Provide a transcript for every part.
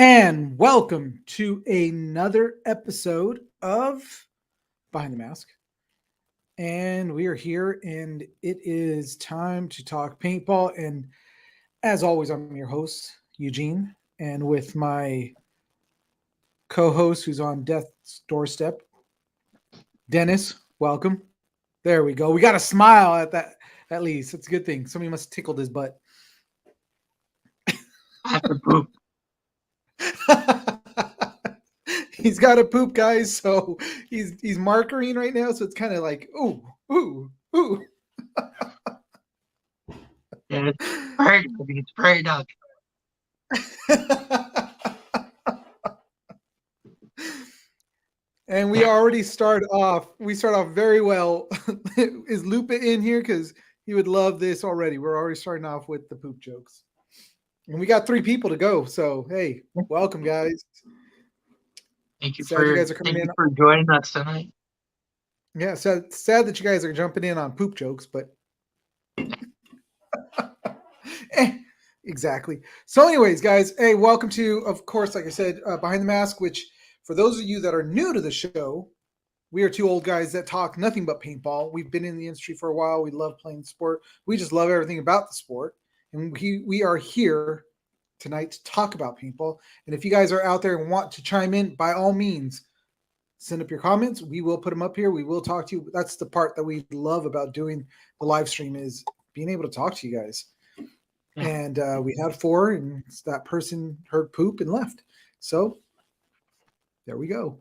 And welcome to another episode of Behind the Mask. And we are here, and it is time to talk paintball. And as always, I'm your host, Eugene, and with my co host who's on death's doorstep, Dennis. Welcome. There we go. We got a smile at that, at least. It's a good thing. Somebody must have tickled his butt. I have to poop. He's got to poop, guys. So he's markering right now. So it's kind of like, ooh, ooh, ooh. Yeah, it's very dark. And we already start off. We start off very well. Is Lupa in here? Because he would love this already. We're already starting off with the poop jokes. And we got 3 people to go. So hey, welcome, guys. Thank you Sad you guys are coming in. for joining us tonight. Yeah, sad that you guys are jumping in on poop jokes, but exactly. So, anyways, guys, hey, welcome to, of course, like I said, Behind the Mask, which for those of you that are new to the show, we are 2 old guys that talk nothing but paintball. We've been in the industry for a while. We love playing sport. We just love everything about the sport. And we are here tonight to talk about paintball. And if you guys are out there and want to chime in, by all means, send up your comments. We will put them up here. We will talk to you. That's the part that we love about doing the live stream, is being able to talk to you guys. Yeah. And we had 4, and that person heard poop and left. So there we go.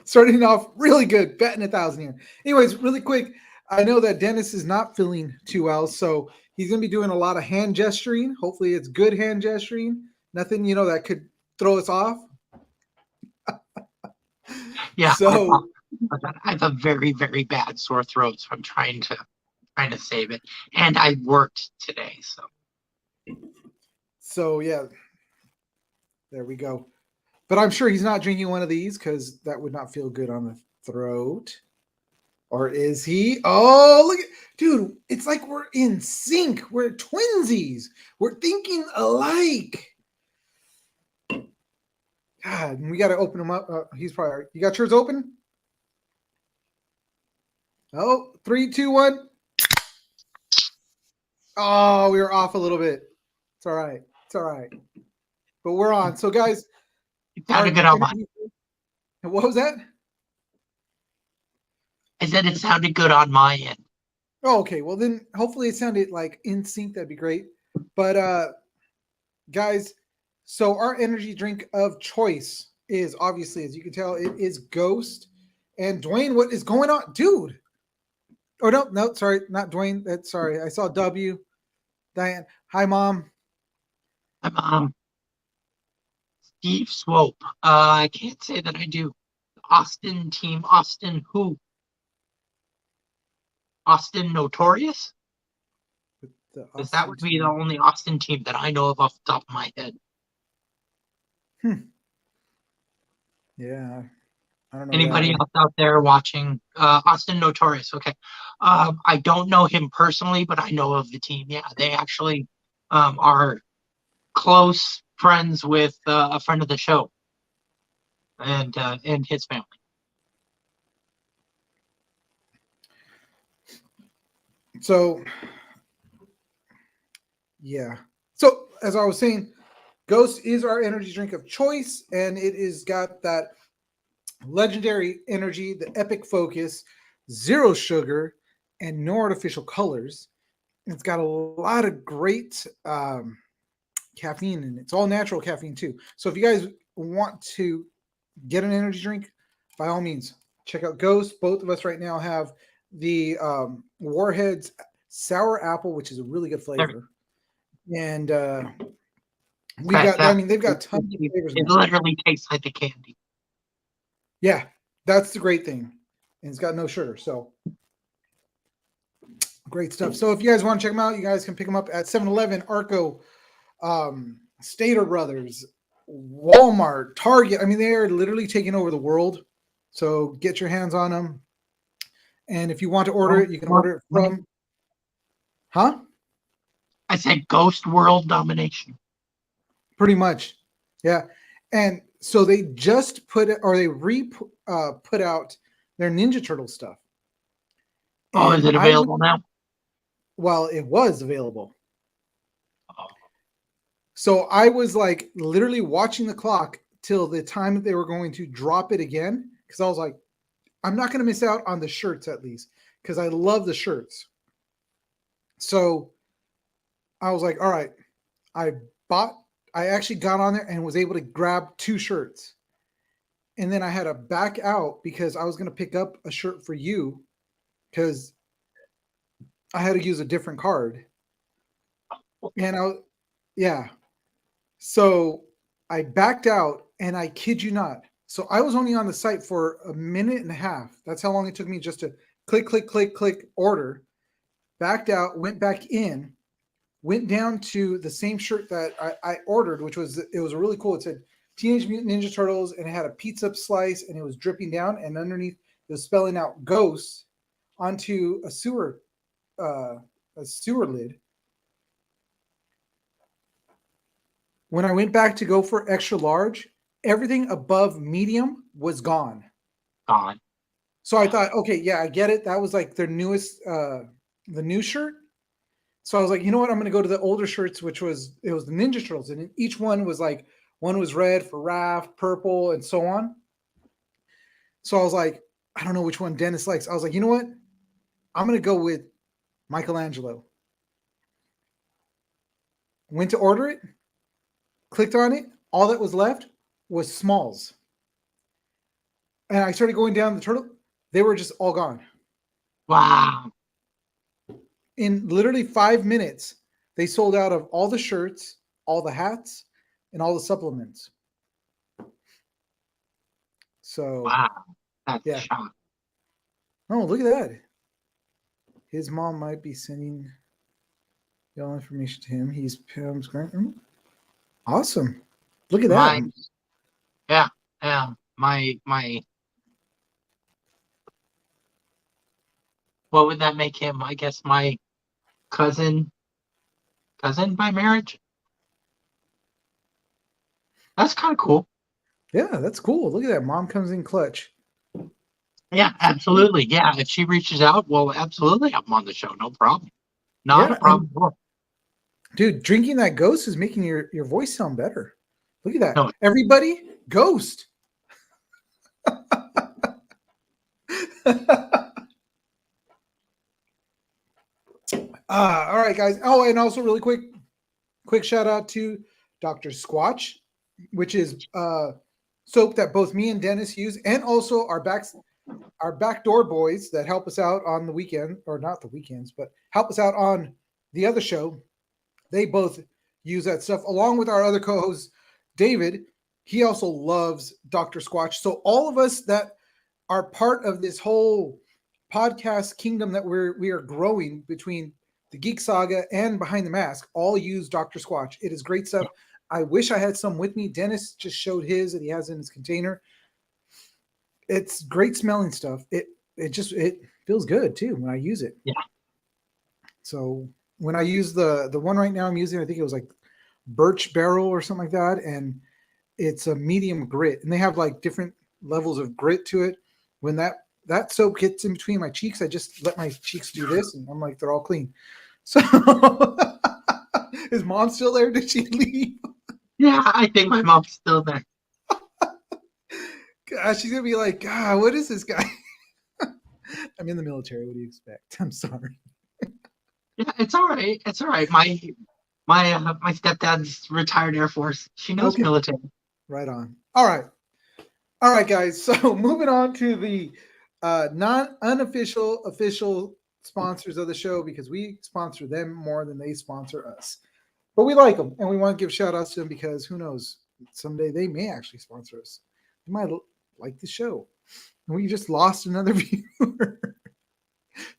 Starting off really good, betting 1,000 here. Anyways, really quick, I know that Dennis is not feeling too well, so he's going to be doing a lot of hand gesturing. Hopefully it's good hand gesturing. Nothing, that could throw us off. Yeah. So I have a very, very bad sore throat, so I'm trying to save it. And I worked today, so yeah. There we go. But I'm sure he's not drinking one of these, because that would not feel good on the throat. Or is he? Oh, look at, dude, it's like we're in sync. We're twinsies. We're thinking alike. God, we got to open him up. He's probably, you got yours open? Oh, 3, 2, 1. Oh, we were off a little bit. It's all right. It's all right. But we're on. So, guys, it sounded good on mine. What was that? I said it sounded good on my end. Oh, okay. Well, then hopefully it sounded like in sync. That'd be great. But guys, so our energy drink of choice is, obviously, as you can tell, it is Ghost. And Dwayne, what is going on? Dude. Oh, no, sorry. Not Dwayne. Sorry. I saw W. Diane. Hi, Mom. Hi, Mom. Steve Swope. I can't say that I do. Austin team. Austin who? Austin Notorious? Because that would be the only Austin team that I know of off the top of my head. Yeah. I don't know. Anybody else out there watching? Austin Notorious. Okay. I don't know him personally, but I know of the team. Yeah, they actually are close friends with a friend of the show and his family. So, yeah. So, as I was saying, Ghost is our energy drink of choice, and it is got that legendary energy, the epic focus, 0 sugar, and no artificial colors. It's got a lot of great caffeine, and it's all natural caffeine too. So if you guys want to get an energy drink, by all means, check out Ghost. Both of us right now have the Warheads Sour Apple, which is a really good flavor. And we got, I mean, they've got tons of flavors. It literally tastes like a candy. Yeah, that's the great thing. And it's got no sugar. So great stuff. So if you guys want to check them out, you guys can pick them up at 7-Eleven, Arco, Stater Brothers, Walmart, Target. I mean, they are literally taking over the world. So get your hands on them. And if you want to order it, you can order it from... Huh? I said Ghost World Domination. Pretty much. Yeah. And so they just put it, or they put out their Ninja Turtle stuff. Oh, is And it available now? well, it was available. Oh, So I was like literally watching the clock till the time that they were going to drop it again. Cause I was like, I'm not going to miss out on the shirts at least. Cause I love the shirts. So I was like, all right, I bought, I actually got on there and was able to grab 2 shirts. And then I had to back out because I was going to pick up a shirt for you because I had to use a different card. And yeah. So I backed out and I kid you not. So I was only on the site for a minute and a half. That's how long it took me just to click, click, click, click, order. Backed out, went back in, went down to the same shirt that I ordered, which was, it was really cool. It said Teenage Mutant Ninja Turtles and it had a pizza slice and it was dripping down and underneath it was spelling out ghosts onto uh, a sewer lid. When I went back to go for extra large, everything above medium was gone. gone. So I thought, okay, yeah, I get it. That was like their newest, the new shirt. So I was like, you know what? I'm going to go to the older shirts, which was, it was the Ninja Turtles. And each one was like, one was red for Raph, purple, and so on. So I was like, I don't know which one Dennis likes. I was like, you know what? I'm going to go with Michelangelo. Went to order it, clicked on it. All that was left was smalls. And I started going down the turtle. They were just all gone. Wow. In literally 5 minutes, they sold out of all the shirts, all the hats, and all the supplements. So, Wow. That's a yeah. shock. Oh, look at that. His mom might be sending all information to him. He's Pam's grant. Awesome. Look at that. My yeah, yeah. My what would that make him? I guess my cousin by marriage. That's kind of cool. Yeah, that's cool. Look at that. Mom comes in clutch. Yeah, absolutely. Yeah, if she reaches out, well, absolutely, I'm on the show. No problem. Not a Yeah, and problem at all. dude, drinking that ghost is making your voice sound better. Look at that. No, Everybody, ghost. All right, guys. Oh, and also really quick shout out to Dr. Squatch, which is soap that both me and Dennis use, and also our backdoor boys that help us out on the weekend, or not the weekends, but help us out on the other show. They both use that stuff along with our other co-host, David. He also loves Dr. Squatch. So all of us that are part of this whole podcast kingdom that we are growing between the Geek Saga and Behind the Mask all use Dr. Squatch. It is great stuff. I wish I had some with me. Dennis just showed his that he has in his container. It's great smelling stuff. It feels good too when I use it. yeah, So when I use the one right now I'm using, I think it was like birch barrel or something like that, and it's a medium grit, and they have like different levels of grit to it. When that soap gets in between my cheeks, I just let my cheeks do this, and I'm like, they're all clean. So is mom still there? Did she leave? yeah. I think my mom's still there. Gosh, she's gonna be like, God, what is this guy? I'm in the military. What do you expect? I'm sorry. Yeah, it's all right. It's all right. My stepdad's retired Air Force. She knows Okay, military. right on. All right, guys. So moving on to the non-unofficial official sponsors of the show, because we sponsor them more than they sponsor us. But we like them, and we want to give shout outs to them because who knows, someday they may actually sponsor us. They might like the show. And we just lost another viewer.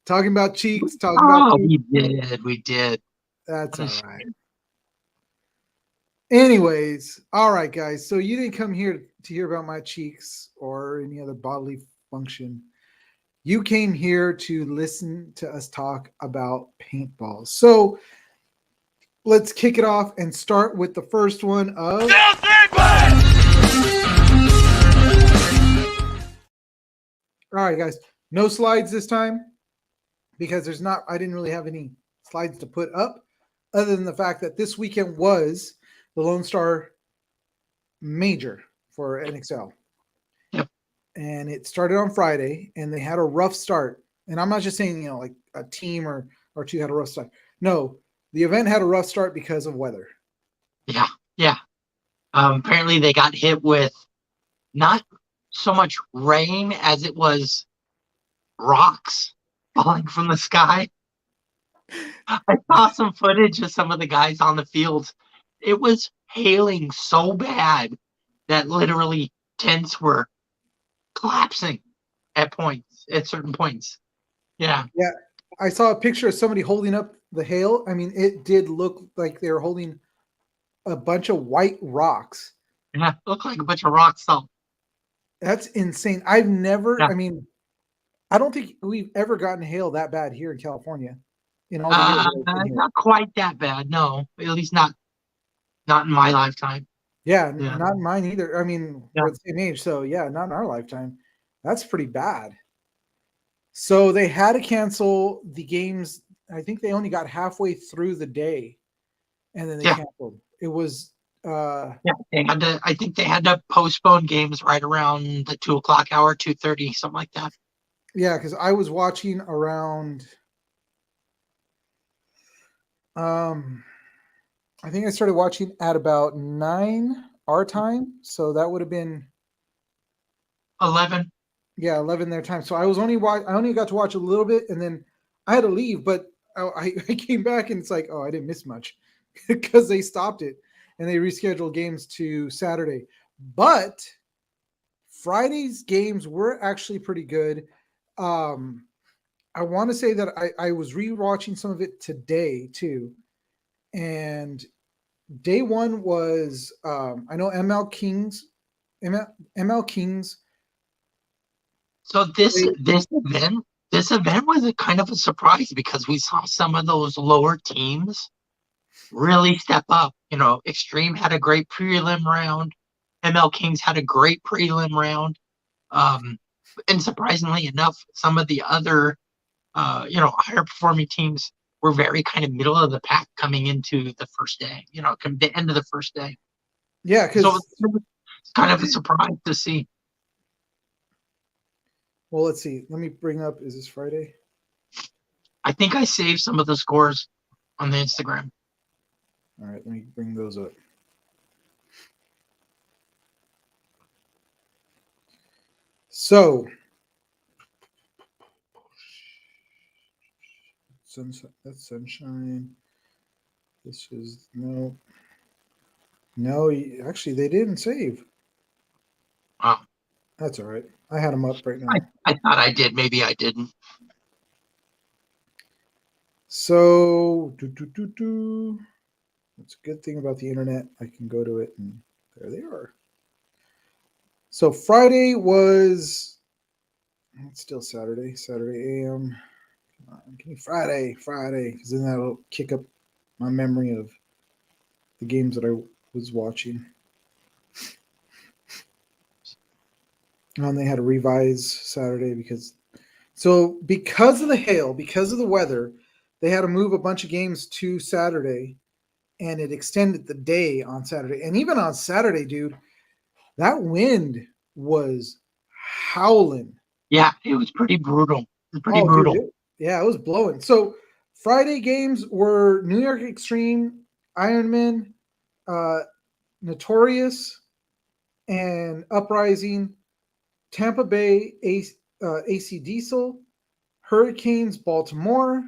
Talking about cheeks, talking about Oh, food. we did. That's What a all right. shame. Anyways, all right, guys. So you didn't come here to hear about my cheeks or any other bodily function. You came here to listen to us talk about paintballs. So let's kick it off and start with the first one of All right, guys. No slides this time because there's not. I didn't really have any slides to put up, other than the fact that this weekend was the Lone Star Major for NXL, Yep. and it started on Friday, and they had a rough start. And I'm not just saying like a team or two had a rough start. No, the event had a rough start because of weather. Yeah. Yeah. Apparently they got hit with not so much rain as it was rocks falling from the sky. I saw some footage of some of the guys on the field. It was hailing so bad that literally tents were collapsing at certain points. Yeah. Yeah, I saw a picture of somebody holding up the hail. I mean, it did look like they were holding a bunch of white rocks. Yeah. Looked like a bunch of rocks. So, That's insane. I've never, yeah. I mean, I don't think we've ever gotten hail that bad here in California in all the years I've been here. Not quite that bad. No, at least not in my lifetime. Yeah, Yeah. not mine either. I mean, Yeah. we're the same age, so yeah, not in our lifetime. That's pretty bad. So they had to cancel the games. I think they only got halfway through the day and then they Yeah. canceled. It was Yeah. They had to. I think they had to postpone games right around the 2 o'clock hour, 2:30, something like that. yeah, because I was watching around I think I started watching at about 9 our time. So that would have been 11. yeah, 11 their time. So I only got to watch a little bit and then I had to leave, but I came back and it's like, oh, I didn't miss much because they stopped it and they rescheduled games to Saturday. But Friday's games were actually pretty good. Um, I want to say that I was rewatching some of it today too. And day one was I know ML Kings So played. this event was a kind of a surprise because we saw some of those lower teams really step up. Extreme had a great prelim round. ML Kings had a great prelim round. Um, and surprisingly enough, some of the other higher performing teams were very kind of middle of the pack coming into the first day, the end of the first day. Yeah, So because it's kind of a surprise to see. well, let's see. Let me bring up. Is this Friday? I think I saved some of the scores on the Instagram. All right, let me bring those up. So, sunshine. That's sunshine. This is no. Actually, they didn't save. Wow. That's all right. I had them up right I, now. I thought I did. Maybe I didn't. So, that's a good thing about the internet. I can go to it, and there they are. So Friday was. It's still Saturday. Saturday AM. Come on, give me Friday, because then that'll kick up my memory of the games that I was watching. And they had to revise Saturday because of the hail, because of the weather, they had to move a bunch of games to Saturday, and it extended the day on Saturday. And even on Saturday, dude, that wind was howling. Yeah, it was pretty brutal. It was pretty Oh, dude, brutal. yeah, it was blowing. So Friday games were New York Extreme, Ironman, uh, Notorious, and Uprising, Tampa Bay AC Diesel, Hurricanes Baltimore,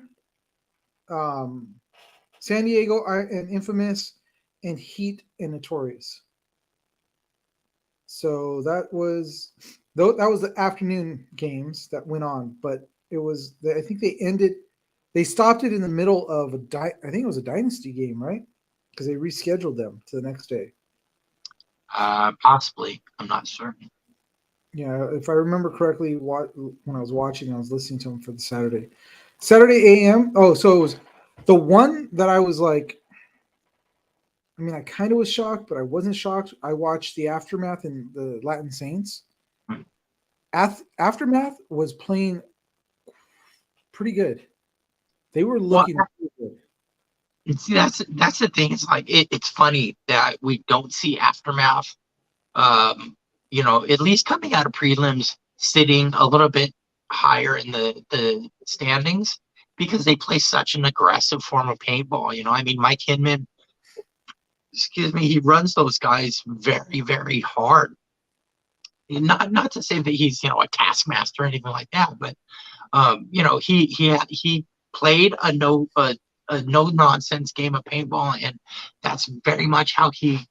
um, San Diego and Infamous, and Heat and Notorious. So that was the afternoon games that went on, but it was I think they stopped it in the middle of I think it was a dynasty game, right? Because they rescheduled them to the next day. Possibly. I'm not certain. Yeah, if I remember correctly, when I was watching, I was listening to them for the Saturday AM. Oh, so it was the one that I was like, I mean, I kind of was shocked, but I wasn't shocked. I watched the aftermath and the Latin Saints. Aftermath was playing pretty good. They were Well, looking pretty good. see, that's the thing. It's like it's funny that we don't see Aftermath. Um, at least coming out of prelims, sitting a little bit higher in the standings because they play such an aggressive form of paintball. I mean, Mike Hinman, excuse me, he runs those guys very, very hard. Not to say that he's a taskmaster or anything like that, but he played a no nonsense game of paintball, and that's very much how he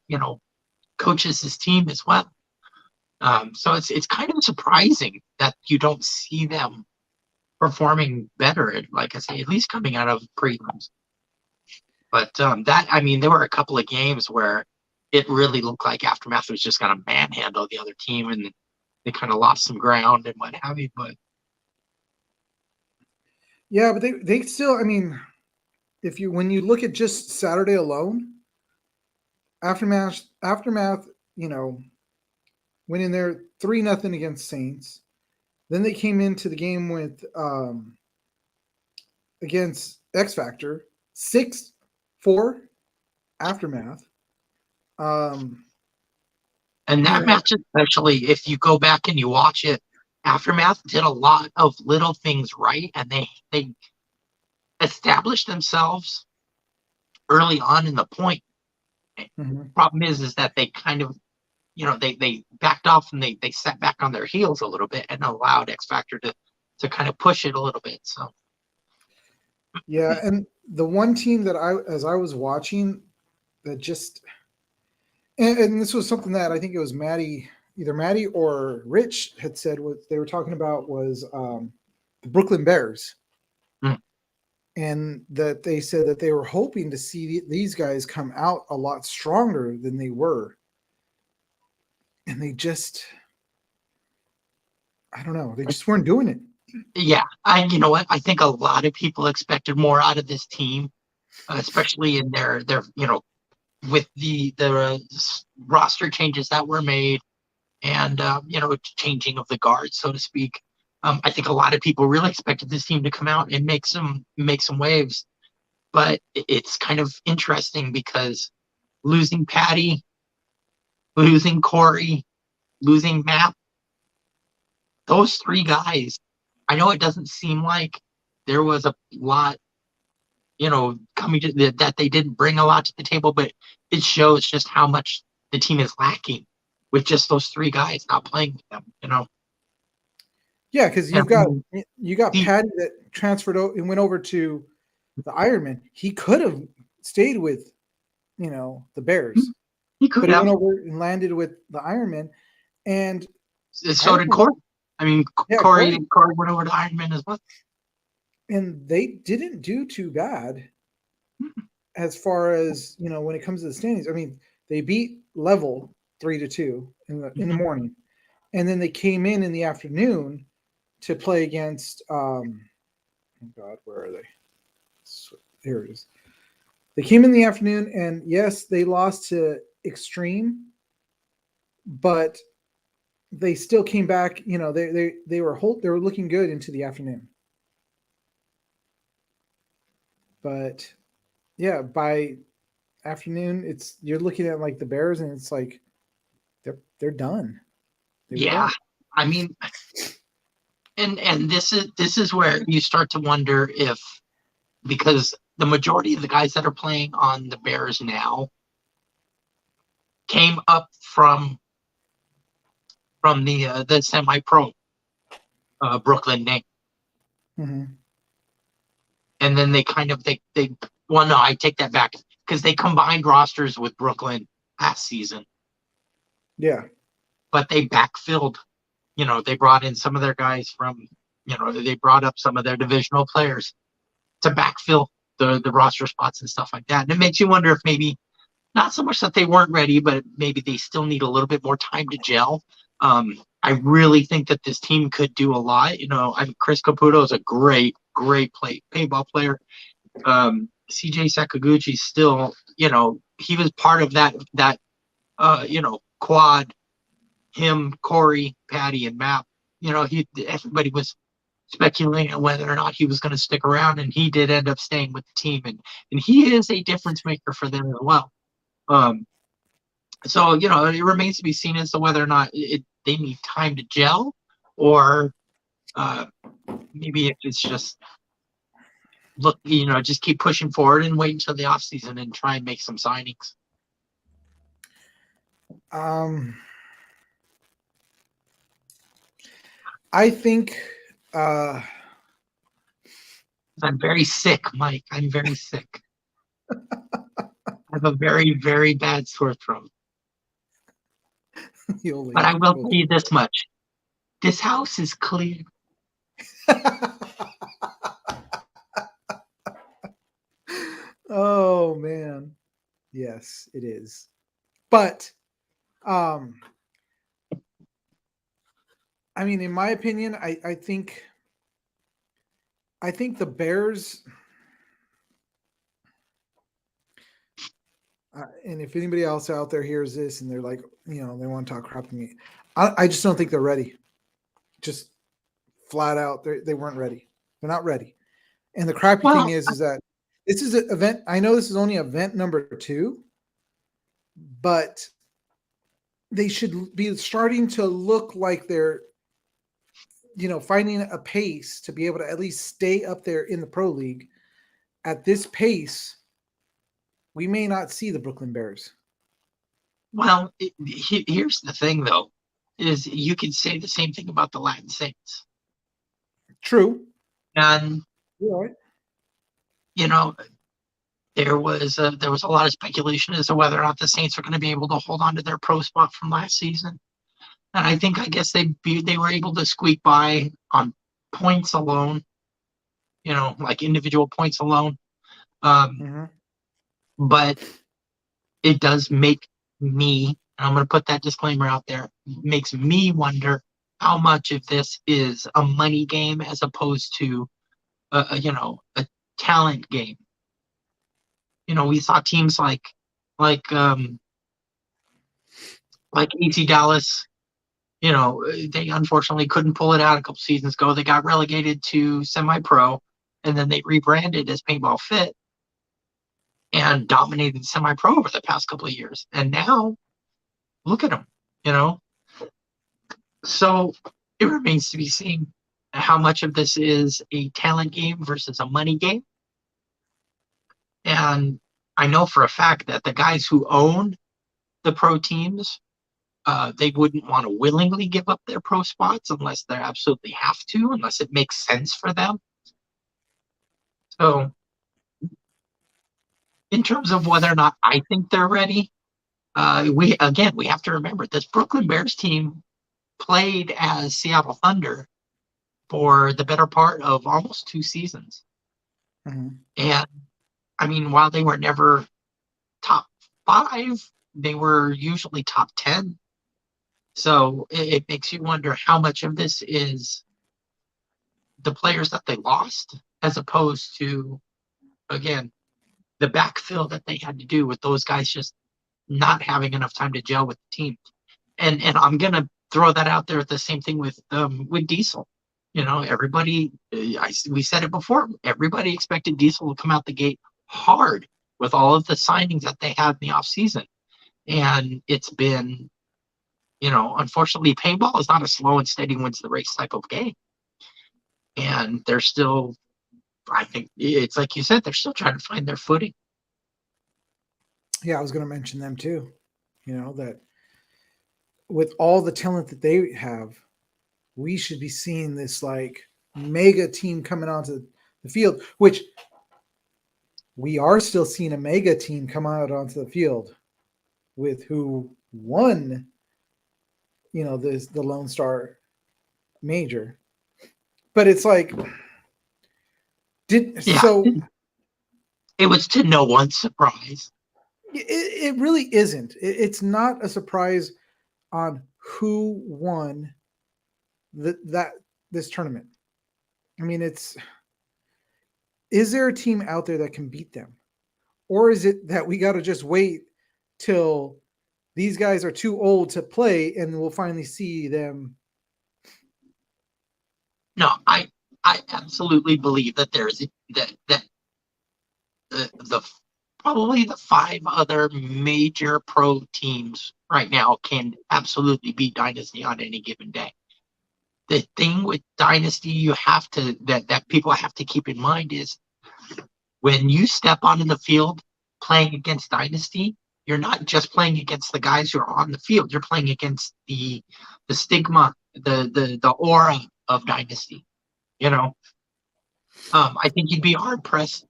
coaches his team as well. So it's kind of surprising that you don't see them performing better, like I say, at least coming out of prelims. But I mean, there were a couple of games where it really looked like Aftermath was just going to manhandle the other team, and they kind of lost some ground and what have you. But Yeah, but they still. I mean, when you look at just Saturday alone, Aftermath, went in there 3-0 against Saints. Then they came into the game with against X Factor 6-4 Aftermath. and that match, especially if you go back and you watch it, Aftermath did a lot of little things right, and they established themselves early on in the point. Mm-hmm. Problem is that they kind of they backed off and they sat back on their heels a little bit and allowed X Factor to kind of push it a little bit. So yeah, and the one team that as I was watching, that just and this was something that I think it was either Maddie or Rich had said what they were talking about was the Brooklyn Bears. mm. And that they said that they were hoping to see these guys come out a lot stronger than they were. And they just, I don't know, they just weren't doing it. Yeah, you know what? I think a lot of people expected more out of this team, especially in their with the roster changes that were made and changing of the guards, so to speak. I think a lot of people really expected this team to come out and make some waves, but it's kind of interesting because losing Patty, losing Corey, losing Map, those three guys. I know it doesn't seem like there was a lot, coming to that they didn't bring a lot to the table, but it shows just how much the team is lacking with just those three guys not playing with them. Yeah, because you got the, Patty that transferred and went over to the Ironman. He could have stayed with, the Bears, he could but he have. went over and landed with the Ironman. And So did Corey. I mean, yeah, Corey went over to Iron Man as well. And they didn't do too bad as far as, when it comes to the standings. I mean, they beat Level 3-2 in the morning. And then they came in the afternoon to play against oh God, where are they? Here it is. They came in the afternoon, and yes, they lost to Extreme, but they still came back. They were looking good into the afternoon. But yeah, by afternoon, you're looking at like the Bears, and it's like they're done. Done. I mean, and this is where you start to wonder if, because the majority of the guys that are playing on the Bears now came up from the semi-pro Brooklyn name. Mm-hmm. And then they well, no, I take that back because they combined rosters with Brooklyn last season. Yeah. But they backfilled, they brought in some of their guys from, they brought up some of their divisional players to backfill the roster spots and stuff like that. And it makes you wonder if maybe not so much that they weren't ready, but maybe they still need a little bit more time to gel. I really think that this team could do a lot. Chris Caputo is a great paintball player. CJ Sakaguchi still, he was part of that quad, him, Corey, Patty, and Map. Everybody was speculating on whether or not he was going to stick around, and he did end up staying with the team, and he is a difference maker for them as well. Um, so it remains to be seen as to whether or not they need time to gel, or uh, maybe if it's just just keep pushing forward and wait until the off season and try and make some signings. Um, I think I'm very sick, Mike. I'm very sick. I have a very, very bad sore throat. But I will tell you this much. This house is clear. Oh man. Yes, it is. But I mean, in my opinion, I think the Bears, and if anybody else out there hears this and they're like, they want to talk crap to me, I just don't think they're ready. Just flat out, they weren't ready. They're not ready. And the crappy thing is that this is an event. I know this is only event number 2, but they should be starting to look like they're, finding a pace to be able to at least stay up there in the pro league. At this pace, we may not see the Brooklyn Bears. Well, here's the thing, though, is you could say the same thing about the Latin Saints. True. And right. There was a lot of speculation as to whether or not the Saints are going to be able to hold on to their pro spot from last season. And I guess they were able to squeak by on points alone, like individual points alone. But it does make me, and I'm going to put that disclaimer out there, makes me wonder how much of this is a money game as opposed to a talent game. We saw teams like AC Dallas. They unfortunately couldn't pull it out a couple seasons ago. They got relegated to semi-pro, and then they rebranded as Paintball Fit and dominated semi-pro over the past couple of years. And now, look at them. So it remains to be seen how much of this is a talent game versus a money game. And I know for a fact that the guys who own the pro teams, they wouldn't want to willingly give up their pro spots unless they absolutely have to, unless it makes sense for them. So in terms of whether or not I think they're ready, we have to remember this Brooklyn Bears team played as Seattle Thunder for the better part of almost 2 seasons. Mm-hmm. And I mean, while they were never top 5, they were usually top 10. So it makes you wonder how much of this is the players that they lost as opposed to, again, the backfill that they had to do with those guys just not having enough time to gel with the team. And I'm going to throw that out there. The same thing with Diesel. Everybody, we said it before, everybody expected Diesel to come out the gate hard with all of the signings that they had in the offseason. And it's been, unfortunately, paintball is not a slow and steady wins the race type of game. And they're still, I think it's like you said, they're still trying to find their footing. Yeah, I was going to mention them too. That with all the talent that they have, we should be seeing this like mega team coming onto the field, which we are still seeing a mega team come out onto the field with who won, the Lone Star Major. But it's like, so it was to no one's surprise. It really isn't. It's not a surprise on who won this tournament. I mean, is there a team out there that can beat them? Or is it that we got to just wait till these guys are too old to play and we'll finally see them No, I absolutely believe that there's that the probably the five other major pro teams right now can absolutely beat Dynasty on any given day. The thing with Dynasty you have to that people have to keep in mind is when you step onto the field playing against Dynasty, you're not just playing against the guys who are on the field. You're playing against the stigma, the aura of Dynasty. You know, I think you'd be hard pressed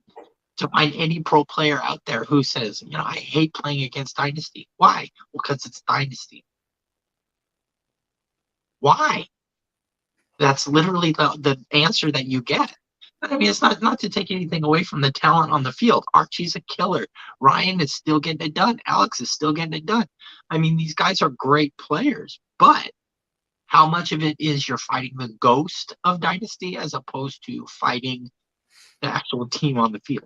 to find any pro player out there who says, I hate playing against Dynasty. Why? Well, because it's Dynasty. Why? That's literally the answer that you get. I mean, it's not to take anything away from the talent on the field. Archie's a killer. Ryan is still getting it done. Alex is still getting it done. I mean, these guys are great players, but how much of it is you're fighting the ghost of Dynasty as opposed to fighting the actual team on the field?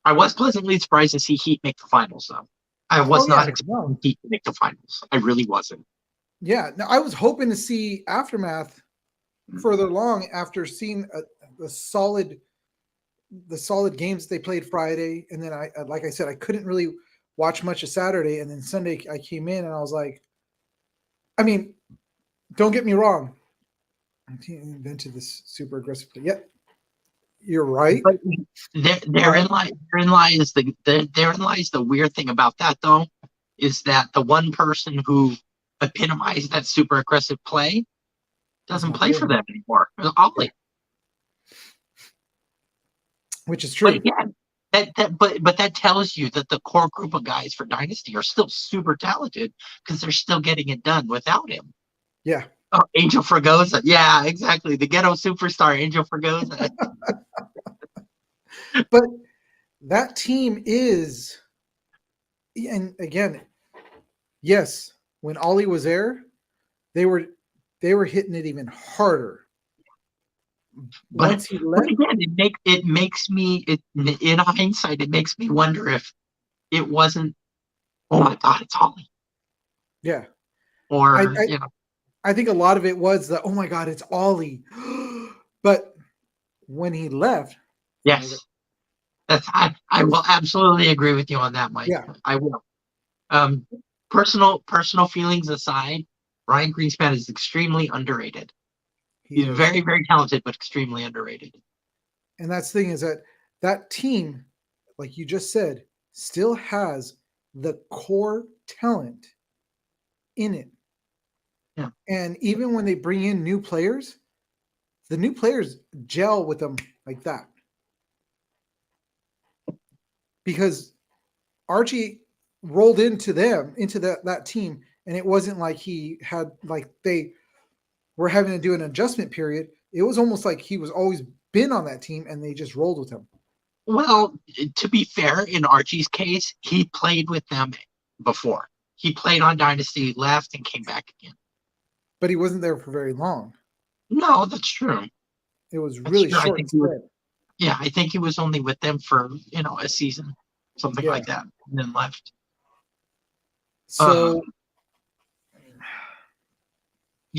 I was pleasantly surprised to see Heat make the finals, though. I was not expecting Heat to make the finals. I really wasn't. Yeah, no, I was hoping to see Aftermath further along after seeing the solid games they played Friday, and then like I said, I couldn't really watch much of Saturday, and then Sunday I came in and I was like, I mean, don't get me wrong, I invented this super aggressive play. Yep, you're right. But therein lies the weird thing about that, though, is that the one person who epitomized that super aggressive play doesn't play for them anymore. Ollie. Which is true. But again, but that tells you that the core group of guys for Dynasty are still super talented because they're still getting it done without him. Yeah. Oh, Angel Fragoza. Yeah, exactly. The ghetto superstar, Angel Fragoza. But that team is, and again, yes, when Ollie was there, they were hitting it even harder. But once he left, again, it makes me in hindsight, it makes me wonder if it wasn't, oh my God, it's Ollie. Yeah. Or I think a lot of it was the, oh my God, it's Ollie. But when he left, yes, I will absolutely agree with you on that, Mike. Yeah, I will. Personal feelings aside, Ryan Greenspan is extremely underrated. He's very, very talented, but extremely underrated. And that's the thing is that team, like you just said, still has the core talent in it. Yeah. And even when they bring in new players, the new players gel with them like that. Because Archie rolled into that team, and it wasn't like he had like they were having to do an adjustment period. It was almost like he was always been on that team and they just rolled with him. Well, to be fair, in Archie's case, he played with them before. He played on Dynasty, left, and came back again. But he wasn't there for very long. No, that's true. It was really short. I think he was only with them for, a season, something like that, and then left. So,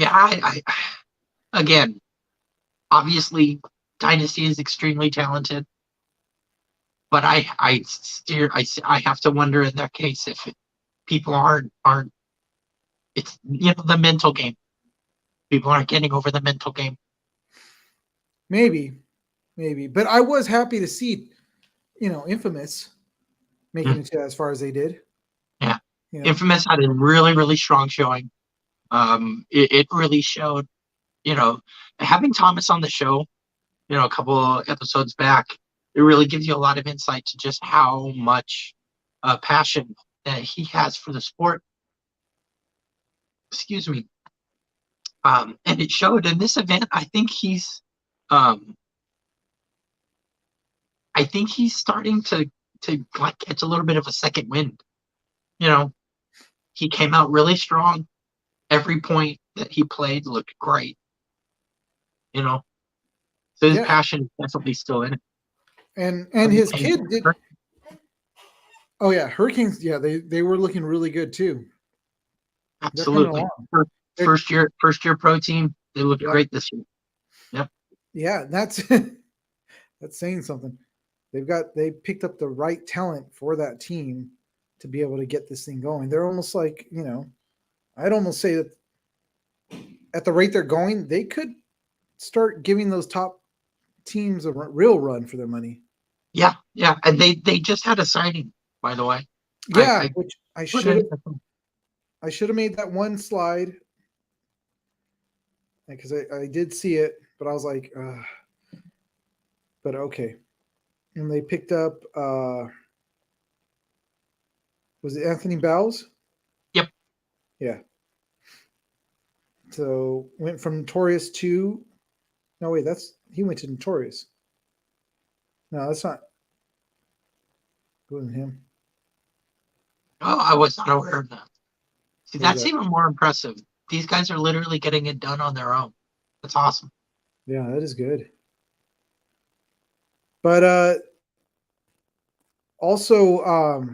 I again, obviously, Dynasty is extremely talented, but I have to wonder in that case if people aren't. It's the mental game. People aren't getting over the mental game. Maybe, but I was happy to see, Infamous making it to as far as they did. Yeah, Infamous had a really, really strong showing. It really showed, having Thomas on the show, a couple episodes back, it really gives you a lot of insight to just how much passion that he has for the sport. Excuse me. And it showed in this event. I think he's starting to like catch a little bit of a second wind. He came out really strong. Every point that he played looked great. So his passion is definitely still in it. And his kid did. Oh yeah, Hurricanes. Yeah, they were looking really good too. Absolutely. First year pro team. They looked Yep. great this year. Yep. Yeah, that's that's saying something. They picked up the right talent for that team to be able to get this thing going. They're almost like, I'd almost say that at the rate they're going, they could start giving those top teams a real run for their money. Yeah, yeah. And they just had a signing, by the way. Yeah, I which put in I should have made that one slide because I did see it, but I was like, but okay. And they picked up was it Anthony Bowles? Yep. Yeah. So went from Notorious to no wait, that's he went to Notorious. No, that's not it wasn't him. Oh, I was not aware of that. See, What was that's that? even more impressive. These guys are literally getting it done on their own. That's awesome. Yeah, that is good. But also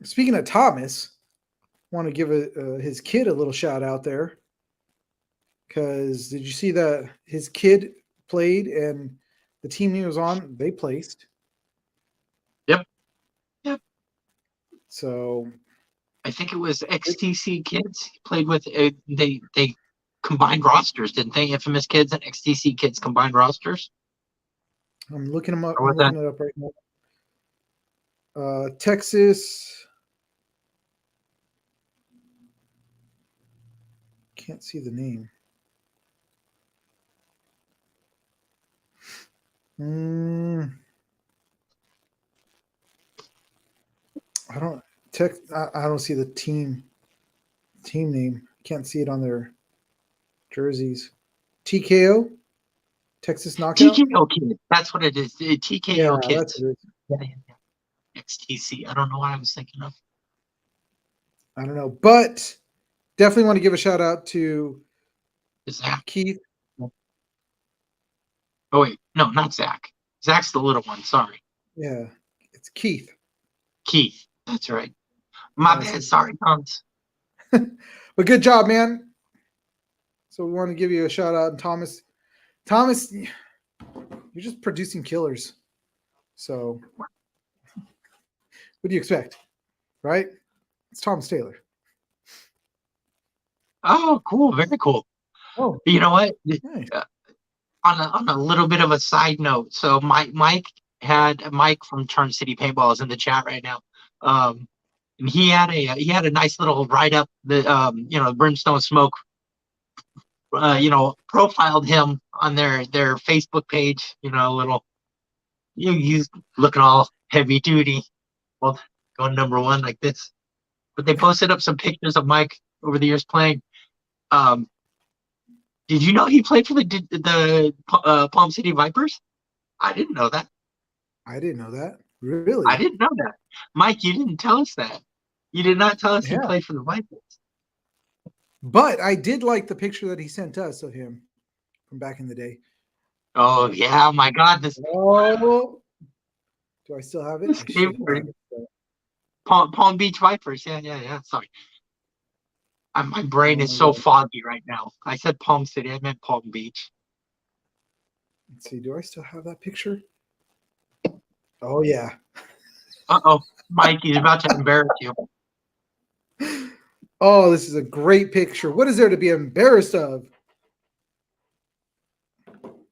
speaking of Thomas, want to give his kid a little shout out there because did you see that his kid played and the team he was on they placed. Yep. Yep. So I think it was XTC Kids he played with. They combined rosters, didn't they? Infamous Kids and XTC Kids combined rosters. I'm looking him up. Or I'm was that? looking it up right now. Texas. Can't see the name. Mm, I don't. I don't see the team name. Can't see it on their jerseys. TKO. Texas Knockout. TKO Kids. That's what it is. Yeah, TKO that's Kids. what it is. Yeah, yeah, yeah. XTC. I don't know what I was thinking of. I don't know, but definitely want to give a shout out to Zach. Keith. Oh wait, no, not Zach. Zach's the little one. Sorry, Yeah, it's Keith. Keith. That's right. My Yeah, bad. Sorry, Tons. but good job, man. So we want to give you a shout out, and Thomas. Thomas, you're just producing killers. So what do you expect, right? It's Thomas Taylor. Oh, cool. Very cool. Oh, You know what? nice. On a little bit of a side note, so Mike from Charm City Paintball is in the chat right now. And he had a nice little write up that Brimstone Smoke profiled him on their Facebook page, a little he's looking all heavy duty, well, going number one like this. But they posted up some pictures of Mike over the years playing. Um, did you know he played for the Palm City Vipers? I didn't know that. I didn't know that. I Really? didn't know that. Mike, you didn't tell us that. You did not tell us he Yeah. played for the Vipers. But I did like the picture that he sent us of him from back in the day. Oh yeah, my God, Oh, do I still have it? this I should have. Palm Beach Vipers. Yeah, yeah, yeah. Sorry, my brain is so Oh, foggy right now. I said Palm City. I meant Palm Beach. let's see. Do I still have that picture? Oh yeah. Uh-oh, Mike, he's about to embarrass you. Oh, this is a great picture. What is there to be embarrassed of?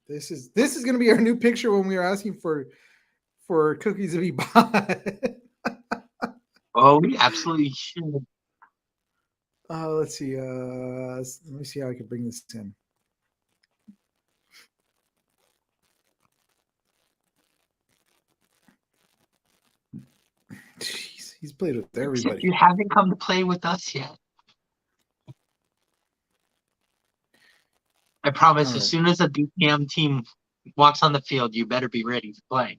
This is going to be our new picture when we are asking for cookies to be bought. Oh, we absolutely should. Let's see. Let me see how I can bring this in. Jeez, he's played with everybody. You haven't come to play with us yet. I promise, All as right. soon as a BPM team walks on the field, you better be ready to play.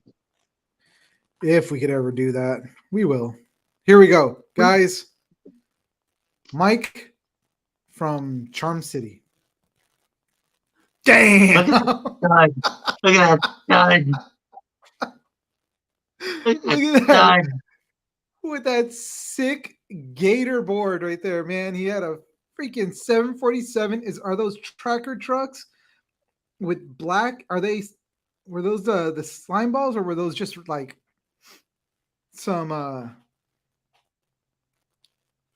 If we could ever do that, we will. Here we go, guys. Mike from Charm City. Damn! Look at that stud. Look at Look that at that. stud. With that sick gator board right there, man. He had a freaking 747 are those tracker trucks with black? Were those the slime balls or were those just like some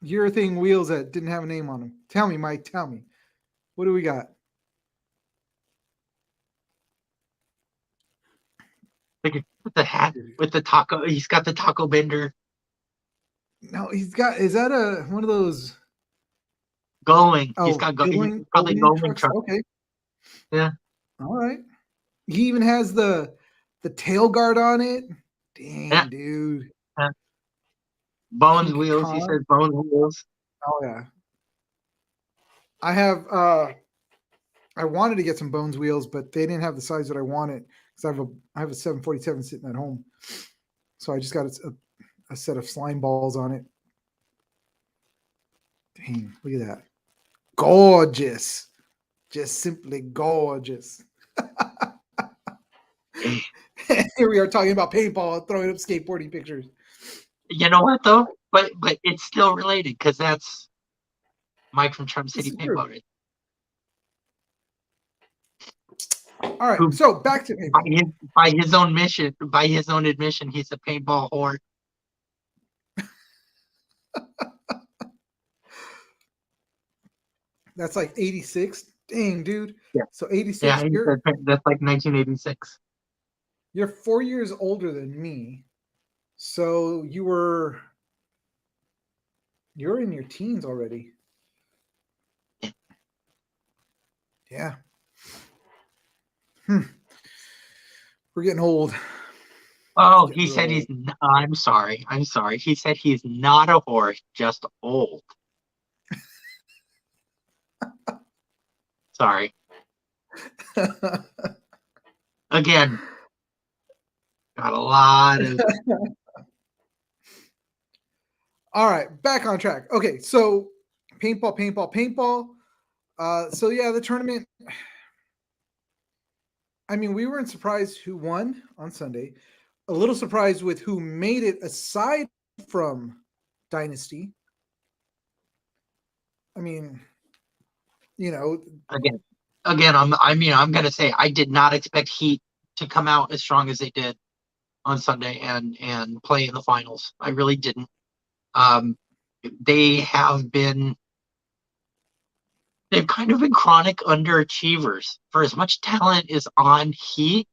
urethane wheels that didn't have a name on them? Tell me, Mike, tell me. What do we got? With the hat, with the taco, he's got the taco bender. No, is that a one of those Going. He's oh got he's going probably going going trucks? truck. Okay. Yeah. All right. He even has the tail guard on it. Yeah. Dang, dude. Yeah. Bones King wheels. He Kong. says bones wheels. Oh yeah. I have I wanted to get some Bones wheels, but they didn't have the size that I wanted because I have a 747 sitting at home. So I just got a set of slime balls on it. Dang, look at that. Gorgeous. Just simply gorgeous. Here we are talking about paintball, throwing up skateboarding pictures. You know what though? But it's still related because that's Mike from Charm This City is true. Paintball. All right, Who so back to paintball. by his own admission, he's a paintball whore. That's like 86. Dang, dude. Yeah. So 86, Yeah, that's like 1986. you're 4 years older than me. So you're in your teens already. Yeah. We're getting old. Oh, Getting he real said old. I'm sorry. I'm sorry. He said he's not a whore, just old. Sorry. Again, got a lot of All right, back on track. Okay, so paintball. So yeah, the tournament. I mean, we weren't surprised who won on Sunday. A little surprised with who made it aside from Dynasty. I mean, you know, again. Again, I'm gonna say I did not expect Heat to come out as strong as they did on Sunday and play in the finals. I really didn't. Um, they have been they've kind of been chronic underachievers. For as much talent is on Heat,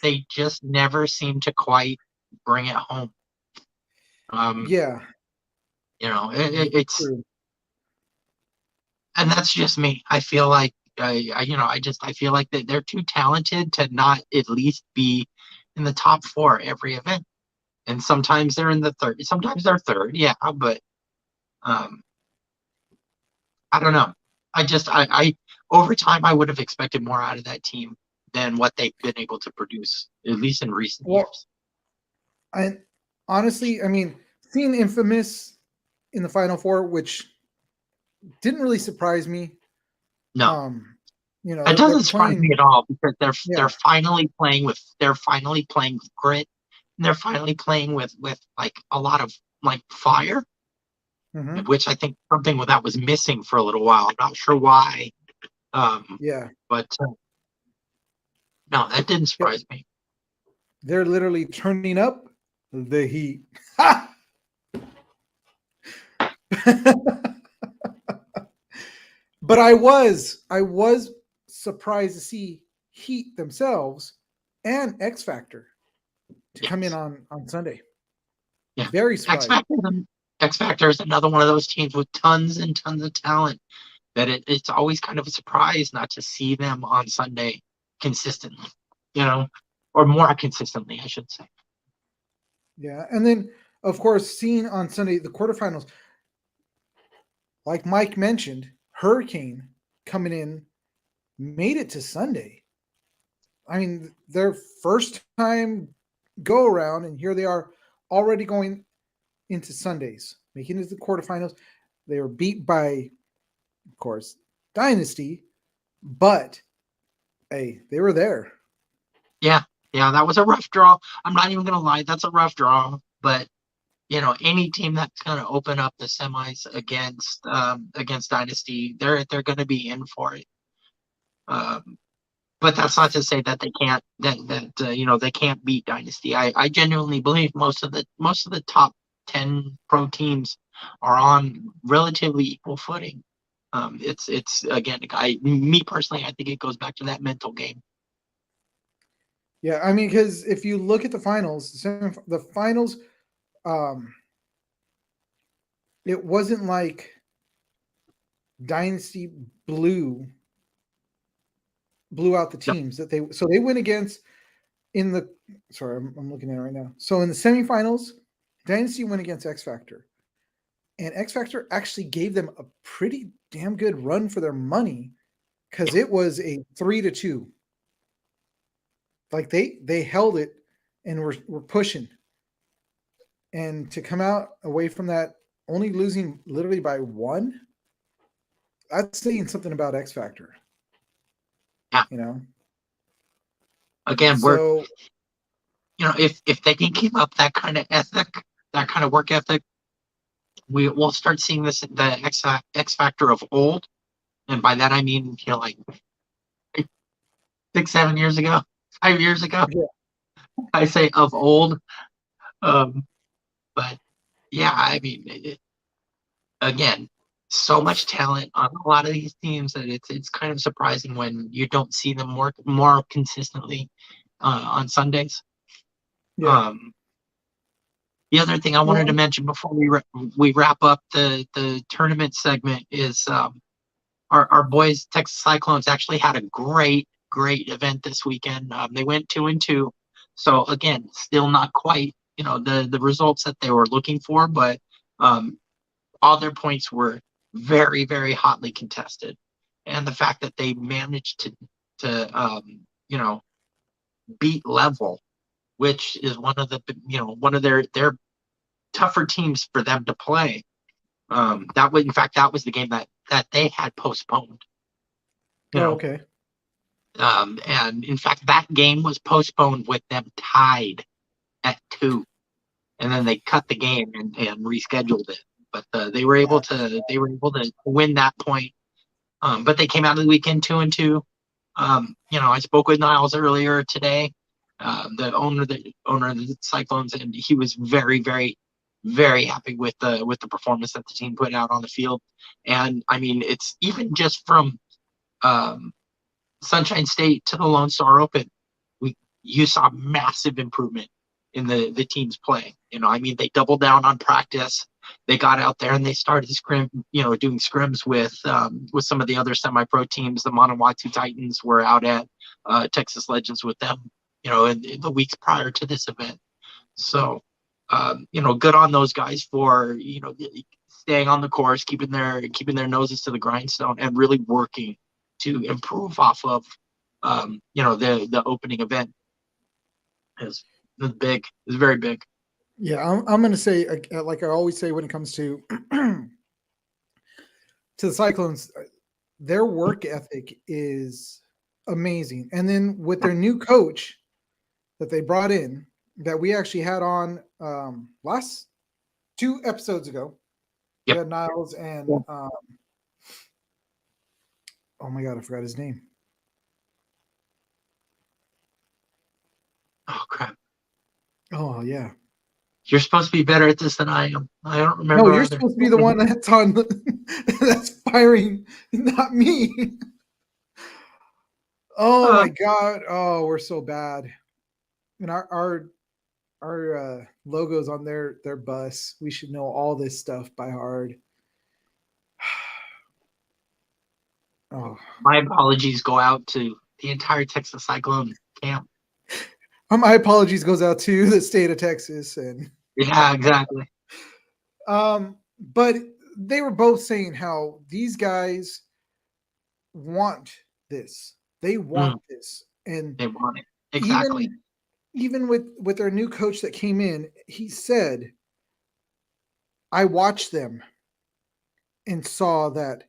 they just never seem to quite bring it home. Um, yeah, it's true. and that's just me. I feel like I feel like that they're too talented to not at least be in the top four every event. And sometimes they're in the third. Sometimes they're third, yeah. But um, I don't know. I over time I would have expected more out of that team than what they've been able to produce, at least in recent Well, years. I honestly, I mean, seeing Infamous in the Final Four, which didn't really surprise me. No, it They're doesn't surprise me playing. at all because Yeah. they're finally playing with grit. And they're finally playing with like a lot of like fire, Mm-hmm. which I think something that was missing for a little while. I'm not sure why. Yeah. But no, that didn't Yep. surprise me. They're literally turning up the heat. But I was surprised to see Heat themselves and X Factor to come in Yes. on Sunday. Yeah. Very X surprised. Factor X Factor is another one of those teams with tons and tons of talent that it's always kind of a surprise not to see them on Sunday consistently, or more consistently, I should say. Yeah. And then of course seeing on Sunday the quarterfinals, like Mike mentioned, Hurricane coming in made it to Sunday. I mean, their first time go around, and here they are already going into Sundays, making it to the quarterfinals. They were beat by, of course, Dynasty, but hey, they were there. Yeah, that was a rough draw. I'm not even gonna lie, that's a rough draw, but any team that's going to open up the semis against Dynasty, they're going to be in for it. But that's not to say that they can't they can't beat Dynasty. I genuinely believe most of the top 10 pro teams are on relatively equal footing. It's again, me personally, I think it goes back to that mental game. Yeah, I mean, because if you look at the finals, the finals, um, it wasn't like Dynasty blew out the Yep. teams that they went against in the. Sorry, I'm looking at it right now. So in the semifinals, Dynasty went against X Factor, and X Factor actually gave them a pretty damn good run for their money because it was a 3-2. Like they held it and were pushing, and to come out away from that only losing literally by one, that's saying something about X Factor. Yeah. You know. Again, So if they can keep up that kind of ethic, that kind of work ethic, we'll start seeing the X Factor of old, and by that I mean like 6, 7 years ago, 5 years ago. yeah, I say of old, um, but yeah, I mean, again, so much talent on a lot of these teams that it's kind of surprising when you don't see them work more consistently on Sundays. yeah. Um, the other thing I wanted to Well, mention before we wrap up the tournament segment is our boys Texas Cyclones actually had a great event this weekend. They went 2-2, so again, still not quite the results that they were looking for, but um, all their points were very hotly contested, and the fact that they managed to beat Level, which is one of their tougher teams for them to play. That was the game that they had postponed. You oh, know, okay. and in fact, that game was postponed with them tied at 2, and then they cut the game and rescheduled it. But they were able to win that point. But they came out of the weekend 2-2. I spoke with Niles earlier today, the owner of the Cyclones, and he was very happy with the performance that the team put out on the field. And I mean, it's even just from um, Sunshine State to the Lone Star Open, you saw massive improvement in the team's play. I mean, they doubled down on practice. They got out there and they started doing scrims with some of the other semi-pro teams. The Manawatu Titans were out at Texas Legends with them, in the weeks prior to this event. So, good on those guys for staying on the course, keeping their noses to the grindstone, and really working to improve off of the opening event is big. Is very big. Yeah, I'm going to say, like I always say when it comes to the Cyclones, their work ethic is amazing. And then with their new coach that they brought in, that we actually had on last 2 episodes ago, we Yep. had Niles and oh my god, I forgot his name. Oh crap! Oh yeah. You're supposed to be better at this than I am. I don't No, remember you're either. supposed to be the one that's on that's firing, not me. Oh Uh, my god. Oh, we're so bad. And our logos on their bus. We should know all this stuff by heart. Oh, my apologies go out to the entire Texas Cyclone camp. my apologies goes out to the state of Texas and Yeah, exactly. but they were both saying how these guys want this. They want this. And They want it exactly. even with their new coach that came in, he said, I watched them and saw that,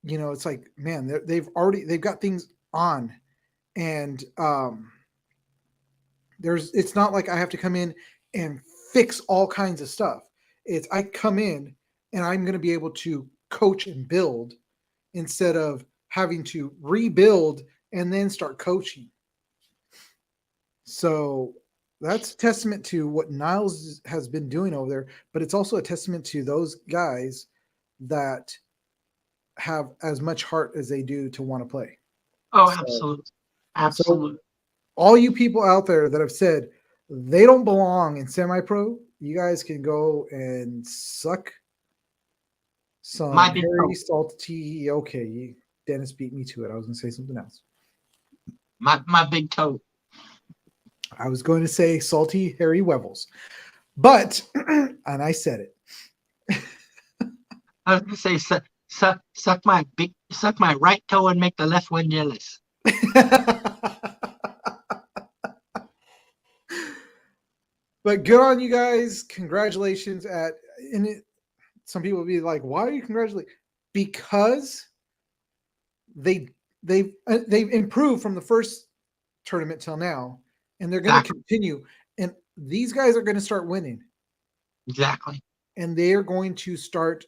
it's like, man, they've got things on, and it's not like I have to come in and fix all kinds of stuff. It's I come in and I'm going to be able to coach and build instead of having to rebuild and then start coaching. So that's a testament to what Niles has been doing over there, but it's also a testament to those guys that have as much heart as they do to want to play. Oh, So, absolutely. so Absolutely. all you people out there that have said they don't belong in semi-pro, you guys can go and suck My some big hairy toe. salty. Okay, Dennis beat me to it. I was going to say something else. My big toe. I was going to say salty hairy wevels, but and I said it. I was gonna say suck my right toe and make the left one jealous. But good on you guys. Congratulations at and it, some people will be like, why are you congratulating? Because they they've improved from the first tournament till now, and they're going to Exactly. continue. And these guys are going to start winning, Exactly. and they are going to start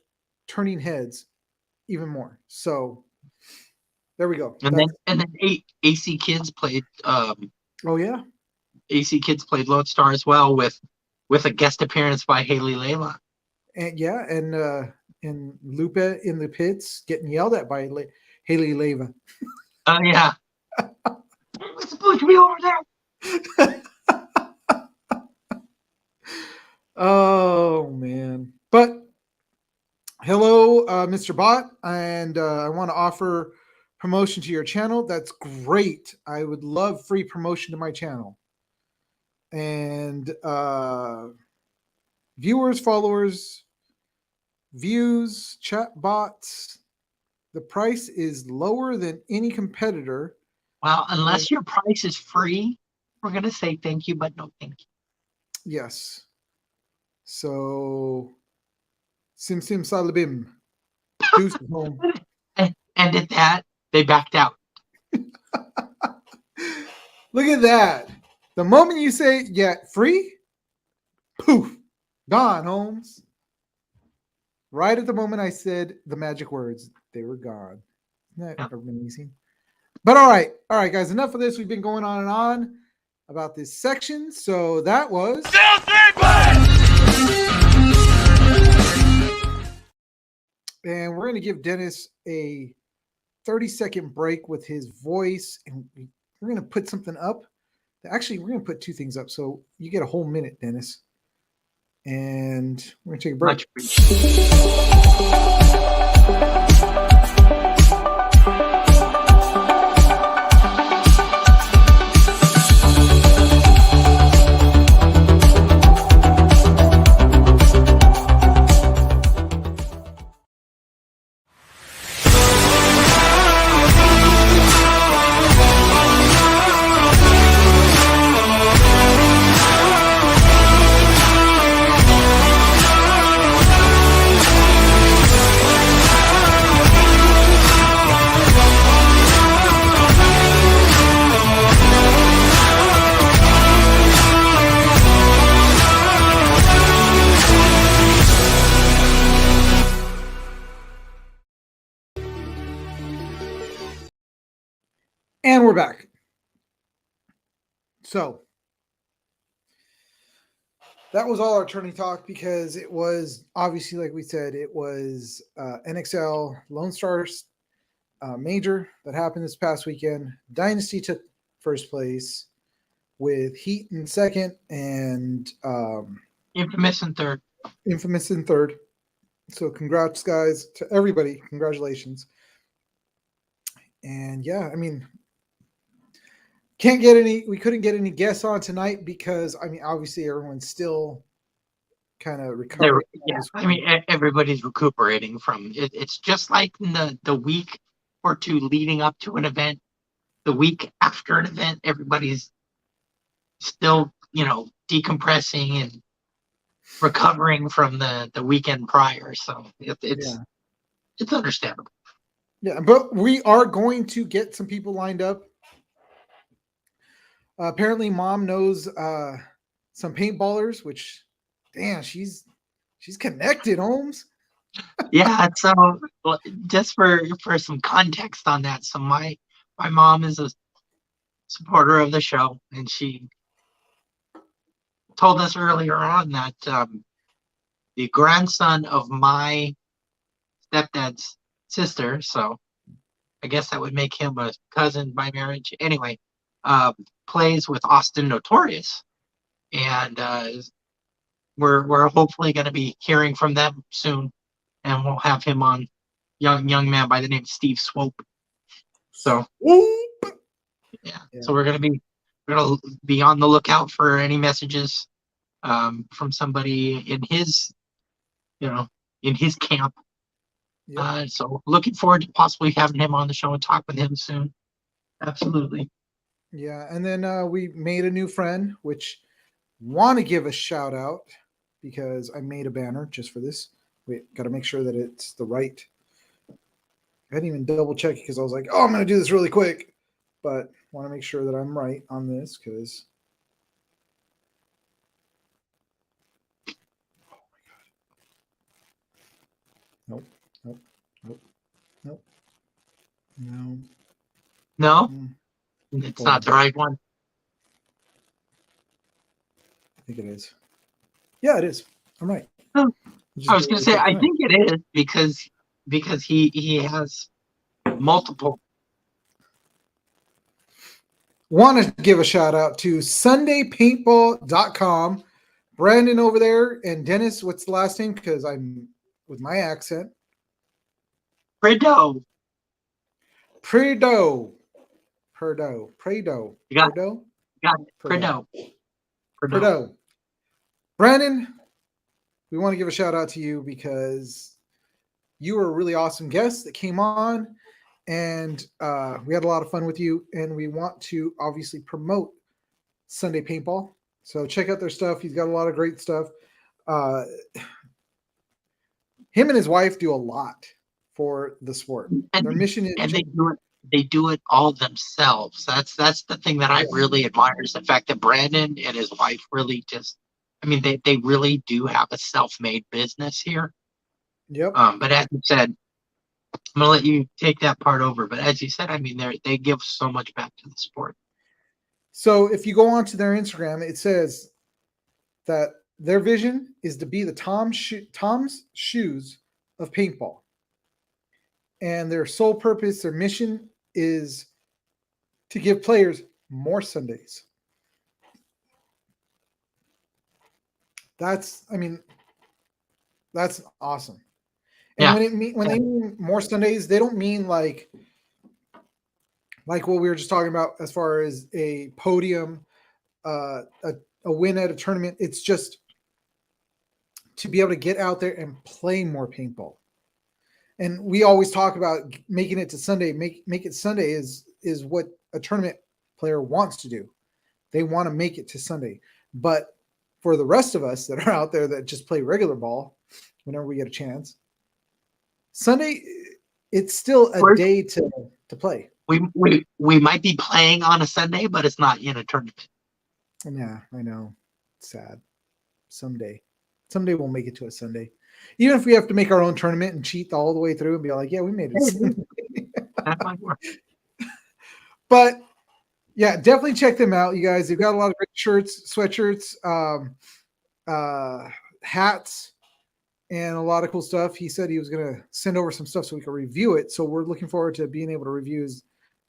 turning heads even more. So there we go. And That's then AC Kids played oh yeah, AC Kids played Lone Star as well with a guest appearance by Haley Layla. and yeah, and Lupe in the pits getting yelled at by Haley Leva. Oh yeah. It's supposed to be over there. Oh man! But hello, Mr. Bot, and I want to offer promotion to your channel. That's great. I would love free promotion to my channel. And viewers, followers, views, chat bots. The price is lower than any competitor. Well, unless your price is free, we're gonna say thank you, but no thank you. Yes. So, sim sim salabim. Deuce home. And at that, they backed out. Look at that. The moment you say, yeah, free, poof, gone, Holmes. Right at the moment I said the magic words, they were gone. Isn't that Yeah. amazing? But all right, guys, enough of this. We've been going on and on about this section. So that was. And we're going to give Dennis a 30-second break with his voice. And we're going to put something up. Actually, we're going to put two things up. So you get a whole minute, Dennis. And we're going to take a break. And we're back. So that was all our tourney talk because it was obviously, like we said, it was NXL Lone Stars major that happened this past weekend. Dynasty took first place with Heat in second and Infamous in third. Infamous in third. So congrats, guys, to everybody. Congratulations. And yeah, I mean, we couldn't get any guests on tonight because I mean, obviously everyone's still kind of recovering. Yeah, I mean, everybody's recuperating from it. It's just like in the week or two leading up to an event, the week after an event, everybody's still, decompressing and recovering from the weekend prior. So it's understandable. Yeah, but we are going to get some people lined up. Apparently, Mom knows some paintballers, which Damn, she's connected, Holmes. Yeah, so well, just for some context on that, so my mom is a supporter of the show, and she told us earlier on that the grandson of my stepdad's sister, so I guess that would make him a cousin by marriage. Anyway, uh, plays with Austin Notorious, and we're hopefully going to be hearing from them soon, and we'll have him on. Young man by the name of Steve Swope. So yeah, Yeah. so we're gonna be on the lookout for any messages from somebody in his you know in his camp. Yep. So looking forward to possibly having him on the show and talk with him soon. Absolutely. Yeah. And then we made a new friend, which want to give a shout out because I made a banner just for this. Wait, got to make sure that it's the right. I didn't even double check because I was like, oh, I'm going to do this really quick. But want to make sure that I'm right on this because. Oh my God. Nope. Nope. Nope. Nope. No. No, Mm, it's hold not on. the right one. I think it is. Yeah, it is. I'm right. Oh, I Just was going to really say quick. I I'm right. think it is because he has multiple. Want to give a shout out to SundayPaintball.com. Brandon over there and Dennis, what's the last name? Because I'm with my accent. Prideaux. Prado. Prado. You got it. Prado. Prideaux. Prado. Brandon, we want to give a shout out to you because you were a really awesome guest that came on, and we had a lot of fun with you. And we want to obviously promote Sunday Paintball. So check out their stuff. He's got a lot of great stuff. Uh, him and his wife do a lot for the sport. and Their mission is and just, they do it all themselves. That's the thing that I yeah. really admire is the fact that Brandon and his wife really just I mean they really do have a self-made business here. Yep. But as you said, I'm gonna let you take that part over. But as you said, I mean they give so much back to the sport. So if you go onto their Instagram, it says that their vision is to be the Tom's shoes of paintball. And their sole purpose, their mission is to give players more Sundays. That's, I mean, that's awesome. And Yeah, when they mean more Sundays, they don't mean like what we were just talking about as far as a podium, a win at a tournament. It's just to be able to get out there and play more paintball. And we always talk about making it to Sunday. Make it Sunday is what a tournament player wants to do. They want to make it to Sunday. But for the rest of us that are out there that just play regular ball, whenever we get a chance, Sunday it's still a day to play. we might be playing on a Sunday, but it's not in a tournament. Yeah, I know. It's sad. Someday we'll make it to a Sunday. Even if we have to make our own tournament and cheat all the way through and be like, yeah, we made it. That might work. But yeah, definitely check them out, you guys. They've got a lot of great shirts, sweatshirts, hats, and a lot of cool stuff. He said he was going to send over some stuff so we could review it. So we're looking forward to being able to review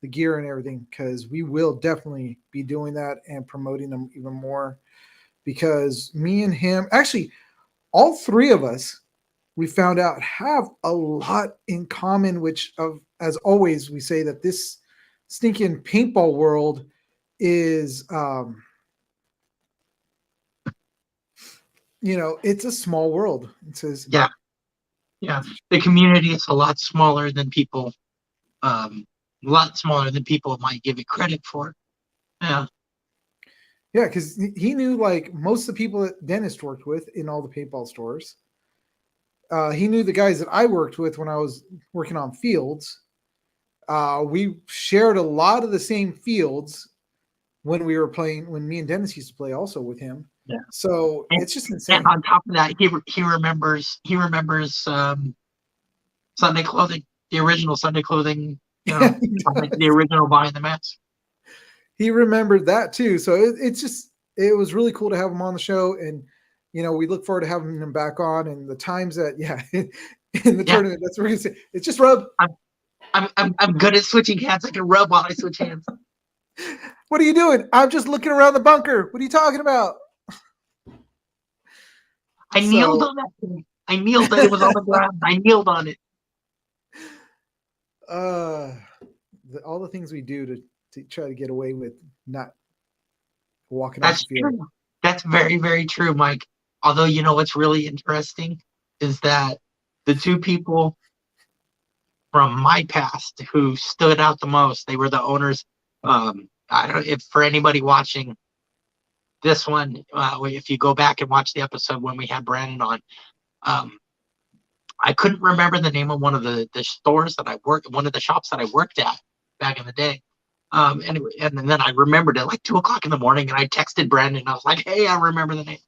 the gear and everything because we will definitely be doing that and promoting them even more because me and him, actually, all three of us, we found out have a lot in common, which as always, we say that this stinking paintball world is, it's a small world. It says, Yeah, yeah. The community is a lot smaller than people might give it credit for. Yeah. yeah, because he knew like most of the people that Dennis worked with in all the paintball stores. He knew the guys that I worked with when I was working on fields. We shared a lot of the same fields when we were playing, when me and Dennis used to play also with him. Yeah. So And, it's just and insane. on top of that, he remembers Sunday clothing, the original Sunday clothing. You Yeah, know, he the does. original Behind the Mask. He remembered that too. So it's just it was really cool to have him on the show, and we look forward to having him back on. And the times that in the Yeah, tournament, that's what we're gonna say. It's just rub. I'm I'm good at switching hands. I can rub while I switch hands. What are you doing? I'm just looking around the bunker. What are you talking about? I kneeled So on that thing. I kneeled that it was on the ground. I kneeled on it. uh all the things we do to try to get away with not walking off the That's field. true. That's very, very true, Mike. Although, you know what's really interesting is that the two people from my past who stood out the most, they were the owners. I don't if for anybody watching this one, if you go back and watch the episode when we had Brandon on, um, I couldn't remember the name of one of the stores that I worked, one of the shops that I worked at back in the day. Anyway, and then I remembered it like 2 o'clock in the morning, and I texted Brandon. And I was like, "Hey, I remember the name."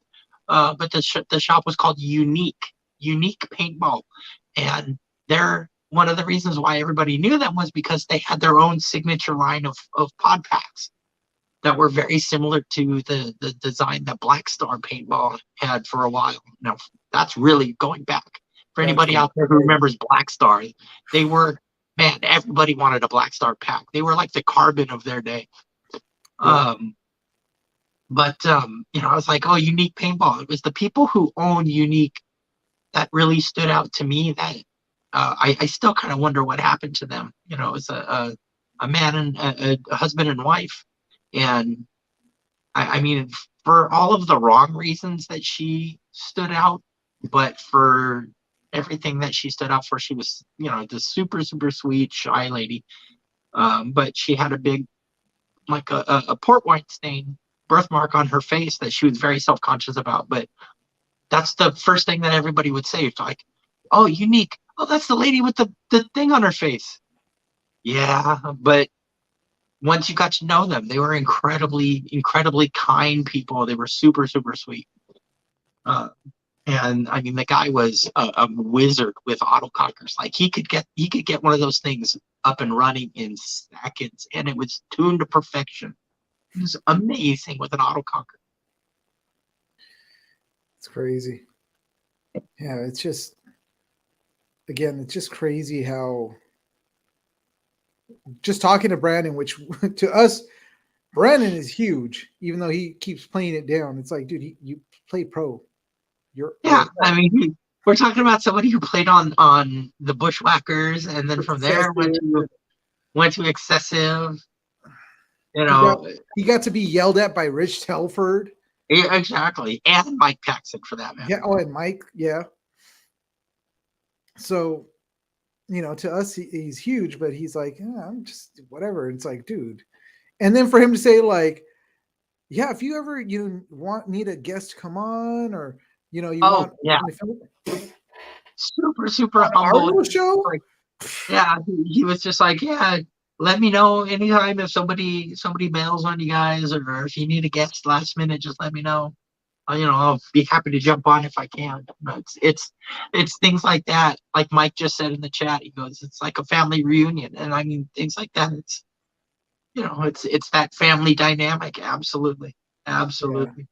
But the shop was called Unique Paintball, and they're one of the reasons why everybody knew them was because they had their own signature line of pod packs that were very similar to the design that Black Star Paintball had for a while. Now that's really going back. For That's anybody going out there who way back. remembers Black Star, they were man, everybody wanted a Black Star pack. They were like the carbon of their day. Yeah. Um, but I was like, oh, Unique Paintball. It was the people who own Unique that really stood out to me. That I still kind of wonder what happened to them. You know, it was a man and a husband and wife, and I mean, for all of the wrong reasons that she stood out, but for everything that she stood out for, she was, the super, super sweet, shy lady. But she had a big, like a port wine stain birthmark on her face that she was very self conscious about. But that's the first thing that everybody would say. It's like, oh, Unique. Oh, that's the lady with the thing on her face. Yeah, but once you got to know them, they were incredibly, incredibly kind people. They were super, super sweet. Uh, and I mean, the guy was a wizard with autocockers. Like he could get one of those things up and running in seconds, and it was tuned to perfection. It was amazing with an autococker. It's crazy. Yeah, it's just again, it's just crazy how just talking to Brandon, which to us, Brandon is huge, even though he keeps playing it down. It's like, dude, you play pro. You're Yeah, I mean, we're talking about somebody who played on the Bushwhackers, and then from there excessive. went to excessive. You He got know, he got to be yelled at by Rich Telford. yeah, exactly, and Mike Paxton for that Yeah. matter. Oh, and Mike. Yeah. So to us, he's huge, but he's like, I'm just whatever. It's like, dude. And then for him to say like, yeah, if you ever need a guest to come on, or you Oh want yeah, to film super super on our humble. little show. Like, yeah, he was just like, yeah, let me know anytime if somebody bails on you guys, or if you need a guest last minute, just let me know. I'll be happy to jump on if I can. It's things like that. Like Mike just said in the chat, he goes, it's like a family reunion, and I mean things like that. It's that family dynamic. Absolutely, Yeah, absolutely.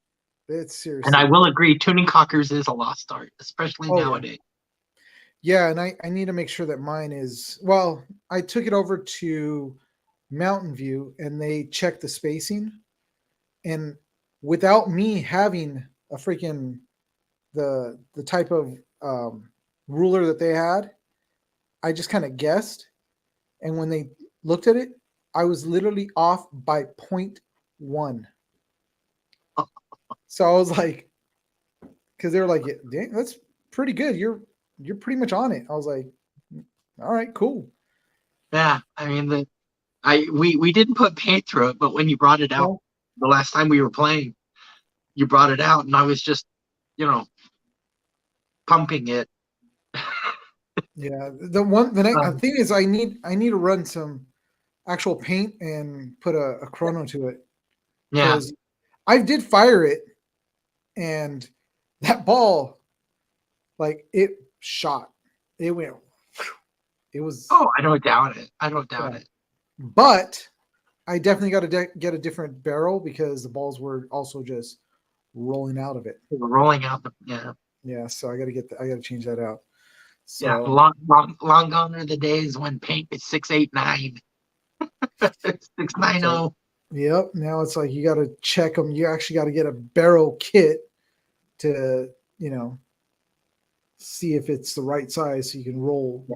it's And I seriously. will agree, tuning cockers is a lost art, especially Oh yeah. nowadays. Yeah, and I need to make sure that mine is well. I took it over to Mountain View, and they checked the spacing, and without me having a freaking the type of ruler that they had, I just kind of guessed, and when they looked at it, I was literally off by point one. So I was like, because they were like, yeah, dang, that's pretty good. You're pretty much on it. I was like, all right, cool. Yeah, I mean we didn't put paint through it, but when you brought it out Well, the last time we were playing, you brought it out, and I was just you know pumping it. yeah, the next Um, thing is I need to run some actual paint and put a chrono to it yeah, because I did fire it and that ball, like it shot, it went. It was Oh, I don't doubt it. I don't doubt yeah. it. But I definitely got to get a different barrel because the balls were also just rolling out of it. They were rolling out the Yeah, so I got to I got to change that out. yeah. So Long gone are the days when paint is 689, so 690. yep. Now it's like you got to check them. You actually got to get a barrel kit to see if it's the right size so you can roll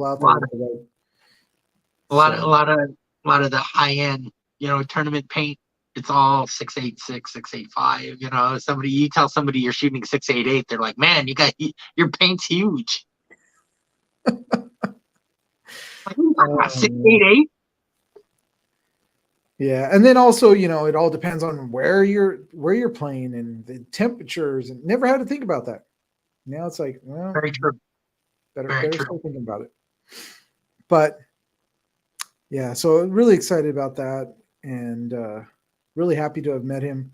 out A there lot with of the right. a lot of So a lot of the high end, tournament paint. It's all 686, 685. Somebody you tell somebody you're shooting 688, they're like, man, your paint's huge. Like, what are you talking about, six um, eight eight? yeah, and then also it all depends on where you're playing and the temperatures, and never had to think about that. Now it's like, well, Very true. Very better true. start thinking about it. But yeah, so really excited about that, and really happy to have met him.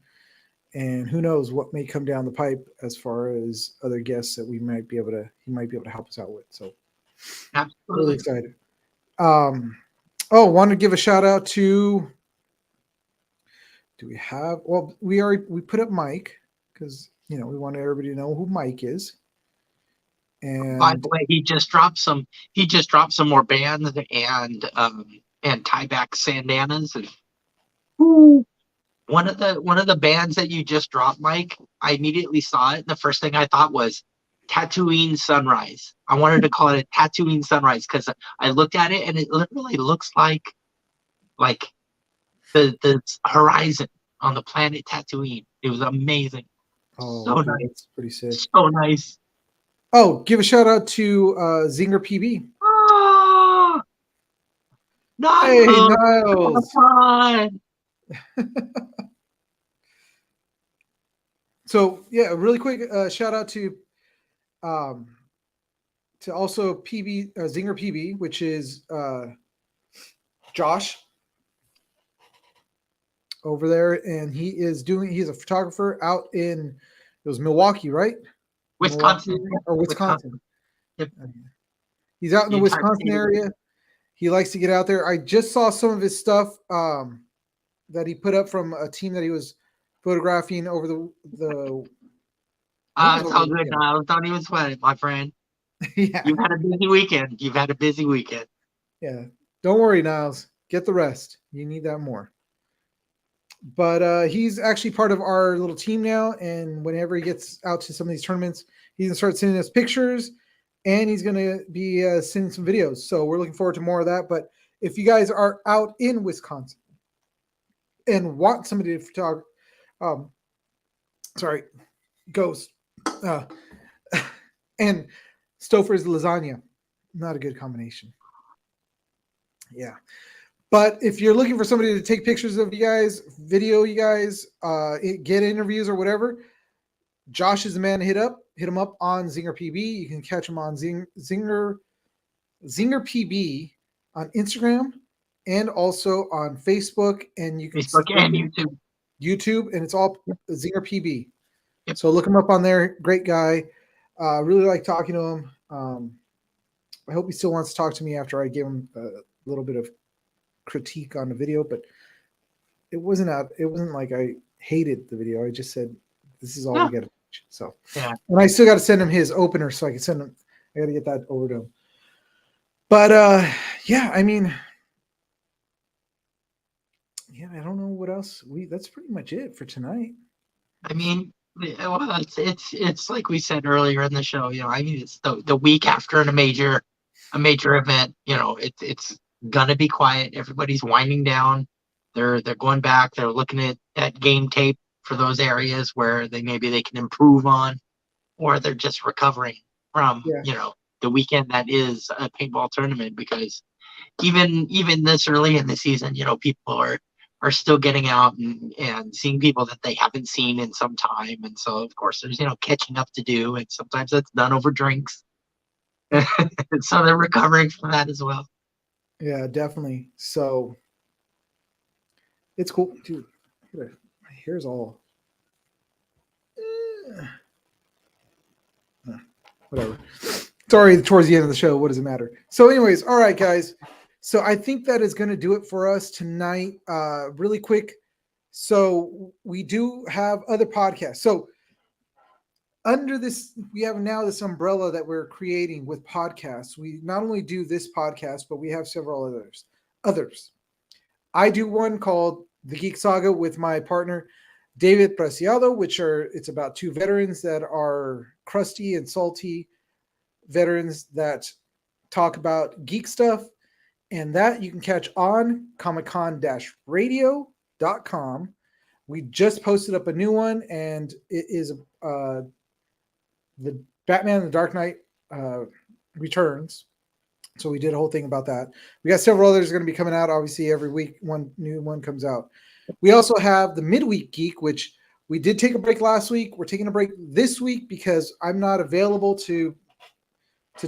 And who knows what may come down the pipe as far as other guests that he might be able to help us out with. So really Absolutely. excited. Want to give a shout out to. Do we have? Well, we put up Mike because we want everybody to know who Mike is. By And the way, he just dropped some more bands and tieback sandanas. And Ooh. One of the bands that you just dropped, Mike, I immediately saw it. And the first thing I thought was Tatooine Sunrise. I wanted to call it a Tatooine Sunrise because I looked at it and it literally looks like the horizon on the planet Tatooine. It was amazing. oh, So dude, nice. that's pretty sick. So nice. Oh, give a shout out to Zinger PB. Oh, Hey, Niles, come Niles. on. So yeah, a really quick shout out um, to also PB Zinger PB, which is Josh over there, and he's a photographer out in it was Milwaukee, right? Milwaukee Wisconsin. area or Wisconsin. Wisconsin. Yep. He's out in The the entire Wisconsin state of area. He likes to get out there. I just saw some of his stuff that he put up from a team that he was photographing over the I think it was It's over all the good, weekend. Niles. Don't even sweat it, my friend. Yeah, You've had a busy weekend. You've had a busy weekend. yeah. Don't worry, Niles. Get the rest. You need that more. But he's actually part of our little team now, and whenever he gets out to some of these tournaments, he's gonna start sending us pictures, and he's gonna be sending some videos. So we're looking forward to more of that. But if you guys are out in Wisconsin and want somebody to photograph, um, sorry, Ghost, uh, and Stouffer's lasagna, not a good combination. Yeah. But if you're looking for somebody to take pictures of you guys, video you guys, get interviews or whatever, Josh is the man to hit up. Hit him up on Zinger PB. You can catch him on Zinger PB on Instagram and also on Facebook. And you can Facebook look and at YouTube. YouTube, and it's all Zinger PB. Yep. So look him up on there. Great guy. Really like talking to him. I hope he still wants to talk to me after I gave him a little bit of critique on the video, but it wasn't like I hated the video. I just said this is all Yeah. we got to teach. So, Yeah. and I still got to send him his opener so I can send him. I got to get that over to him. But yeah, I mean, yeah, I don't know what else. That's pretty much it for tonight. I mean, well, it's like we said earlier in the show. I mean, it's the week after a major event. It's gonna be quiet. Everybody's winding down. They're going back. They're looking at game tape for those areas where they can improve on, or they're just recovering from Yeah, the weekend that is a paintball tournament. Because even this early in the season, people are still getting out and seeing people that they haven't seen in some time. And so of course there's catching up to do, and sometimes that's done over drinks. And so they're recovering from that as well. yeah, definitely. So it's cool, dude. My hair's all. Whatever. Sorry, towards the end of the show. What does it matter? So, anyways, all right, guys. So I think that is going to do it for us tonight. Really quick. So we do have other podcasts. So under this, we have now this umbrella that we're creating with podcasts. We not only do this podcast, but we have several others. Others. I do one called The Geek Saga with my partner David Preciado, which are it's about two veterans that are crusty and salty veterans that talk about geek stuff. And that you can catch on comiccon-radio.com. We just posted up a new one, and it is the Batman the Dark Knight Returns. So we did a whole thing about that. We got several others going to be coming out. Obviously, every week one new one comes out. We also have the Midweek Geek, which we did take a break last week. We're taking a break this week because I'm not available to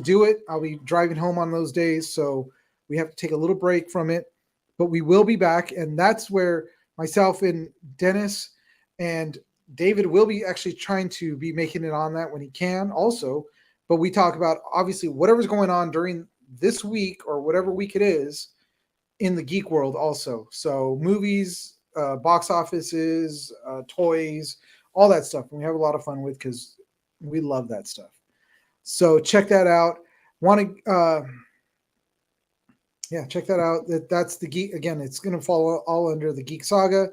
do it. I'll be driving home on those days, so we have to take a little break from it. But we will be back, and that's where myself and Dennis and David will be actually trying to be making it on that when he can also. But we talk about obviously whatever's going on during this week or whatever week it is in the geek world also. So movies, box offices, toys, all that stuff. And we have a lot of fun with because we love that stuff. So check that out. Check that out. That's the Geek. Again, it's going to fall all under the Geek Saga.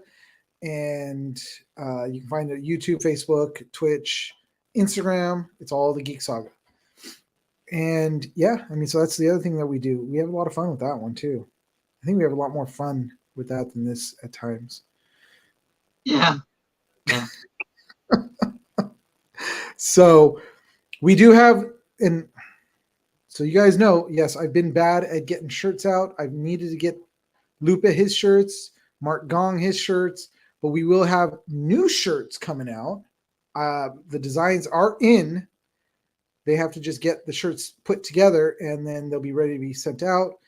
And you can find it at YouTube, Facebook, Twitch, Instagram. It's all the Geek Saga. And yeah, I mean, so that's the other thing that we do. We have a lot of fun with that one too. I think we have a lot more fun with that than this at times. Yeah. So we do have, and so you guys know, yes, I've been bad at getting shirts out. I've needed to get Lupa his shirts, Mark Gong his shirts, but we will have new shirts coming out. The designs are in. They have to just get the shirts put together, and then they'll be ready to be sent out,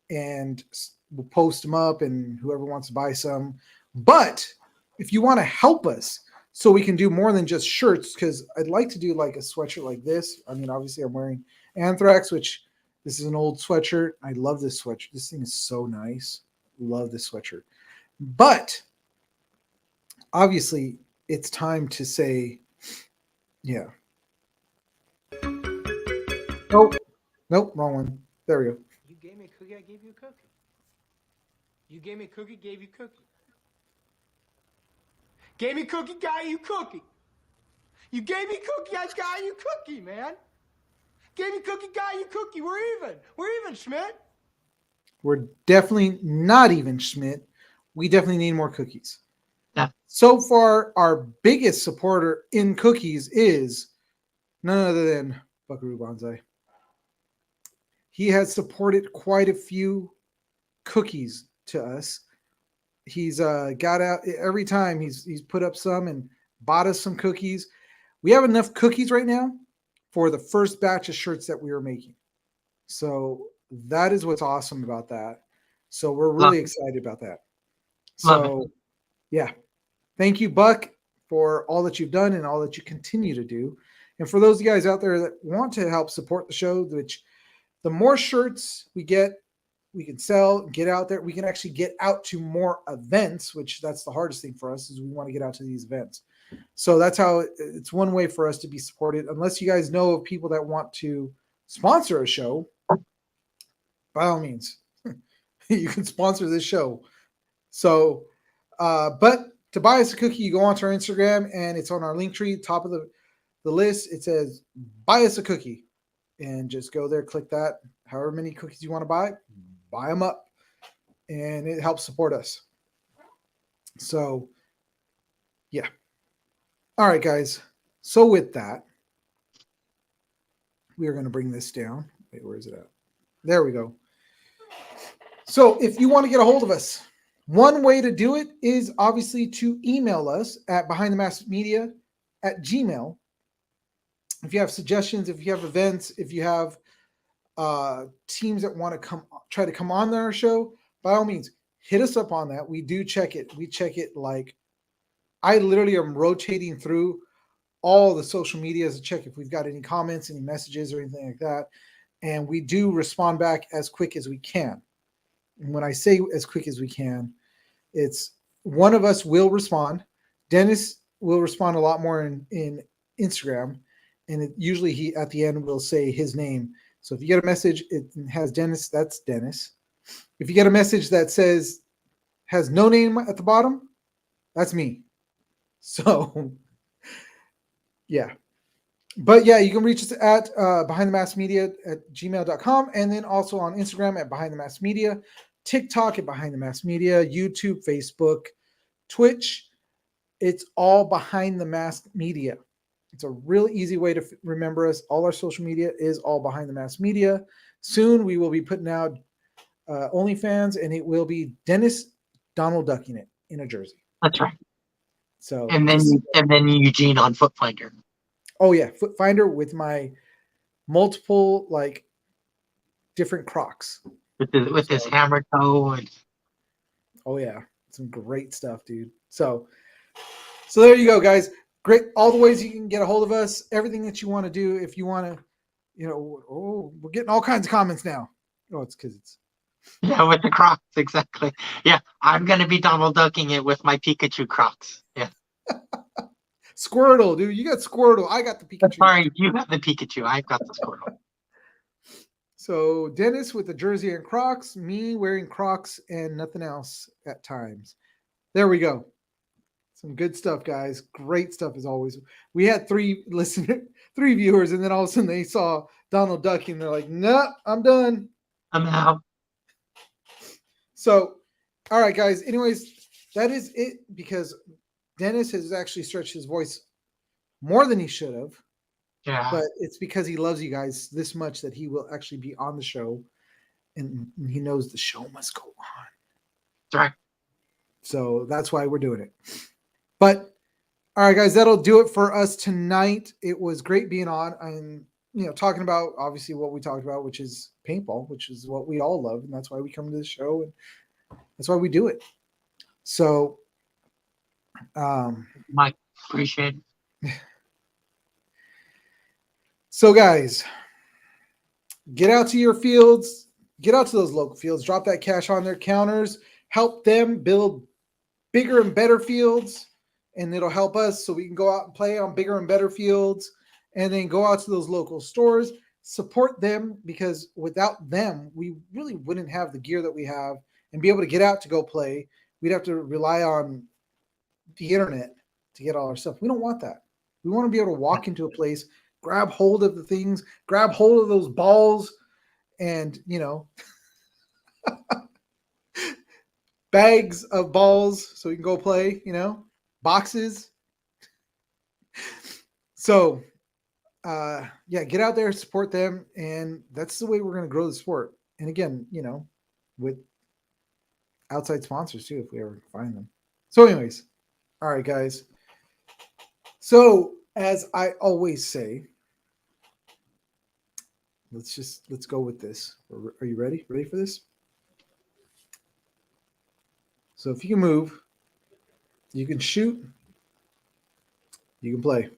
and we'll post them up, and whoever wants to buy some. But if you want to help us so we can do more than just shirts, because I'd like to do like a sweatshirt like this. I mean, obviously I'm wearing Anthrax, which this is an old sweatshirt. I love this sweatshirt. This thing is so nice. Love this sweatshirt. But obviously it's time to say, yeah. Nope, wrong one. There we go. You gave me a cookie, I gave you a cookie. You gave me a cookie, gave you a cookie. Gave me a cookie, got you a cookie. You gave me a cookie, I got you a cookie, man. Gave me a cookie, got you a cookie. We're even. We're even, Schmidt. We're definitely not even, Schmidt. We definitely need more cookies. Yeah. So far, our biggest supporter in cookies is none other than Buckaroo Banzai. He has supported quite a few cookies to us. He's got out every time he's put up some and bought us some cookies. We have enough cookies right now for the first batch of shirts that we were making. So that is what's awesome about that. So we're really excited about that. So yeah, thank you, Buck, for all that you've done and all that you continue to do. And for those of you guys out there that want to help support the show, which the more shirts we get, we can sell, get out there. We can actually get out to more events, which that's the hardest thing for us is we want to get out to these events. So that's how it's one way for us to be supported. Unless you guys know of people that want to sponsor a show, by all means, you can sponsor this show. So, but to buy us a cookie, you go onto our Instagram and it's on our link tree, top of the list. It says, buy us a cookie. And just go there, click that. However many cookies you want to buy them up. And it helps support us. So, yeah. All right, guys. So with that, we are going to bring this down. Wait, where is it at? There we go. So if you want to get a hold of us, one way to do it is obviously to email us at behindthemaskmedia@gmail.com. If you have suggestions, if you have events, if you have teams that want to try to come on our show, by all means, hit us up on that. We do check it. We check it like I literally am rotating through all the social medias to check if we've got any comments, any messages, or anything like that. And we do respond back as quick as we can. And when I say as quick as we can, it's one of us will respond. Dennis will respond a lot more in Instagram, and usually he at the end will say his name. So if you get a message, it has Dennis, that's Dennis. If you get a message that has no name at the bottom, that's me. So yeah. But yeah, you can reach us at behindthemaskmedia@gmail.com, and then also on Instagram at behindthemaskmedia, TikTok at behindthemaskmedia, YouTube, Facebook, Twitch. It's all Behind the Mask Media. It's a really easy way to remember us. All our social media is all Behind the Mask Media. Soon we will be putting out OnlyFans, and it will be Dennis Donald Ducking it in a jersey. That's right. So And then Eugene on Foot Finder. Oh yeah, Foot Finder with my multiple like different Crocs With his hammer toe and oh yeah, some great stuff, dude. So there you go, guys. Great, all the ways you can get a hold of us, everything that you want to do. If you want to, we're getting all kinds of comments now. Oh, it's because it's yeah, with the Crocs, exactly. Yeah, I'm gonna be Donald Ducking it with my Pikachu Crocs. Yeah. Squirtle, dude. You got Squirtle. I got the Pikachu. Sorry, you got the Pikachu. I've got the Squirtle. So Dennis with the jersey and Crocs, me wearing Crocs and nothing else at times. There we go. Some good stuff, guys. Great stuff as always. We had 3 viewers, and then all of a sudden they saw Donald Duck, and they're like, "No, I'm done. I'm out." So, all right, guys. Anyways, that is it because Dennis has actually stretched his voice more than he should have. Yeah. But it's because he loves you guys this much that he will actually be on the show, and he knows the show must go on. That's right. So that's why we're doing it. But all right, guys, that'll do it for us tonight. It was great being on and talking about obviously what we talked about, which is paintball, which is what we all love, and that's why we come to the show and that's why we do it. So, Mike, appreciate it. So, guys, get out to your fields, get out to those local fields, drop that cash on their counters, help them build bigger and better fields. And it'll help us so we can go out and play on bigger and better fields, and then go out to those local stores, support them, because without them, we really wouldn't have the gear that we have and be able to get out to go play. We'd have to rely on the internet to get all our stuff. We don't want that. We want to be able to walk into a place, grab hold of the things, grab hold of those balls, and, bags of balls so we can go play, boxes. So, get out there, support them, and that's the way we're going to grow the sport. And again, with outside sponsors too, if we ever find them. So, anyways, all right, guys. So, as I always say, let's go with this. Are you ready? Ready for this? So, if you can move, you can shoot, you can play.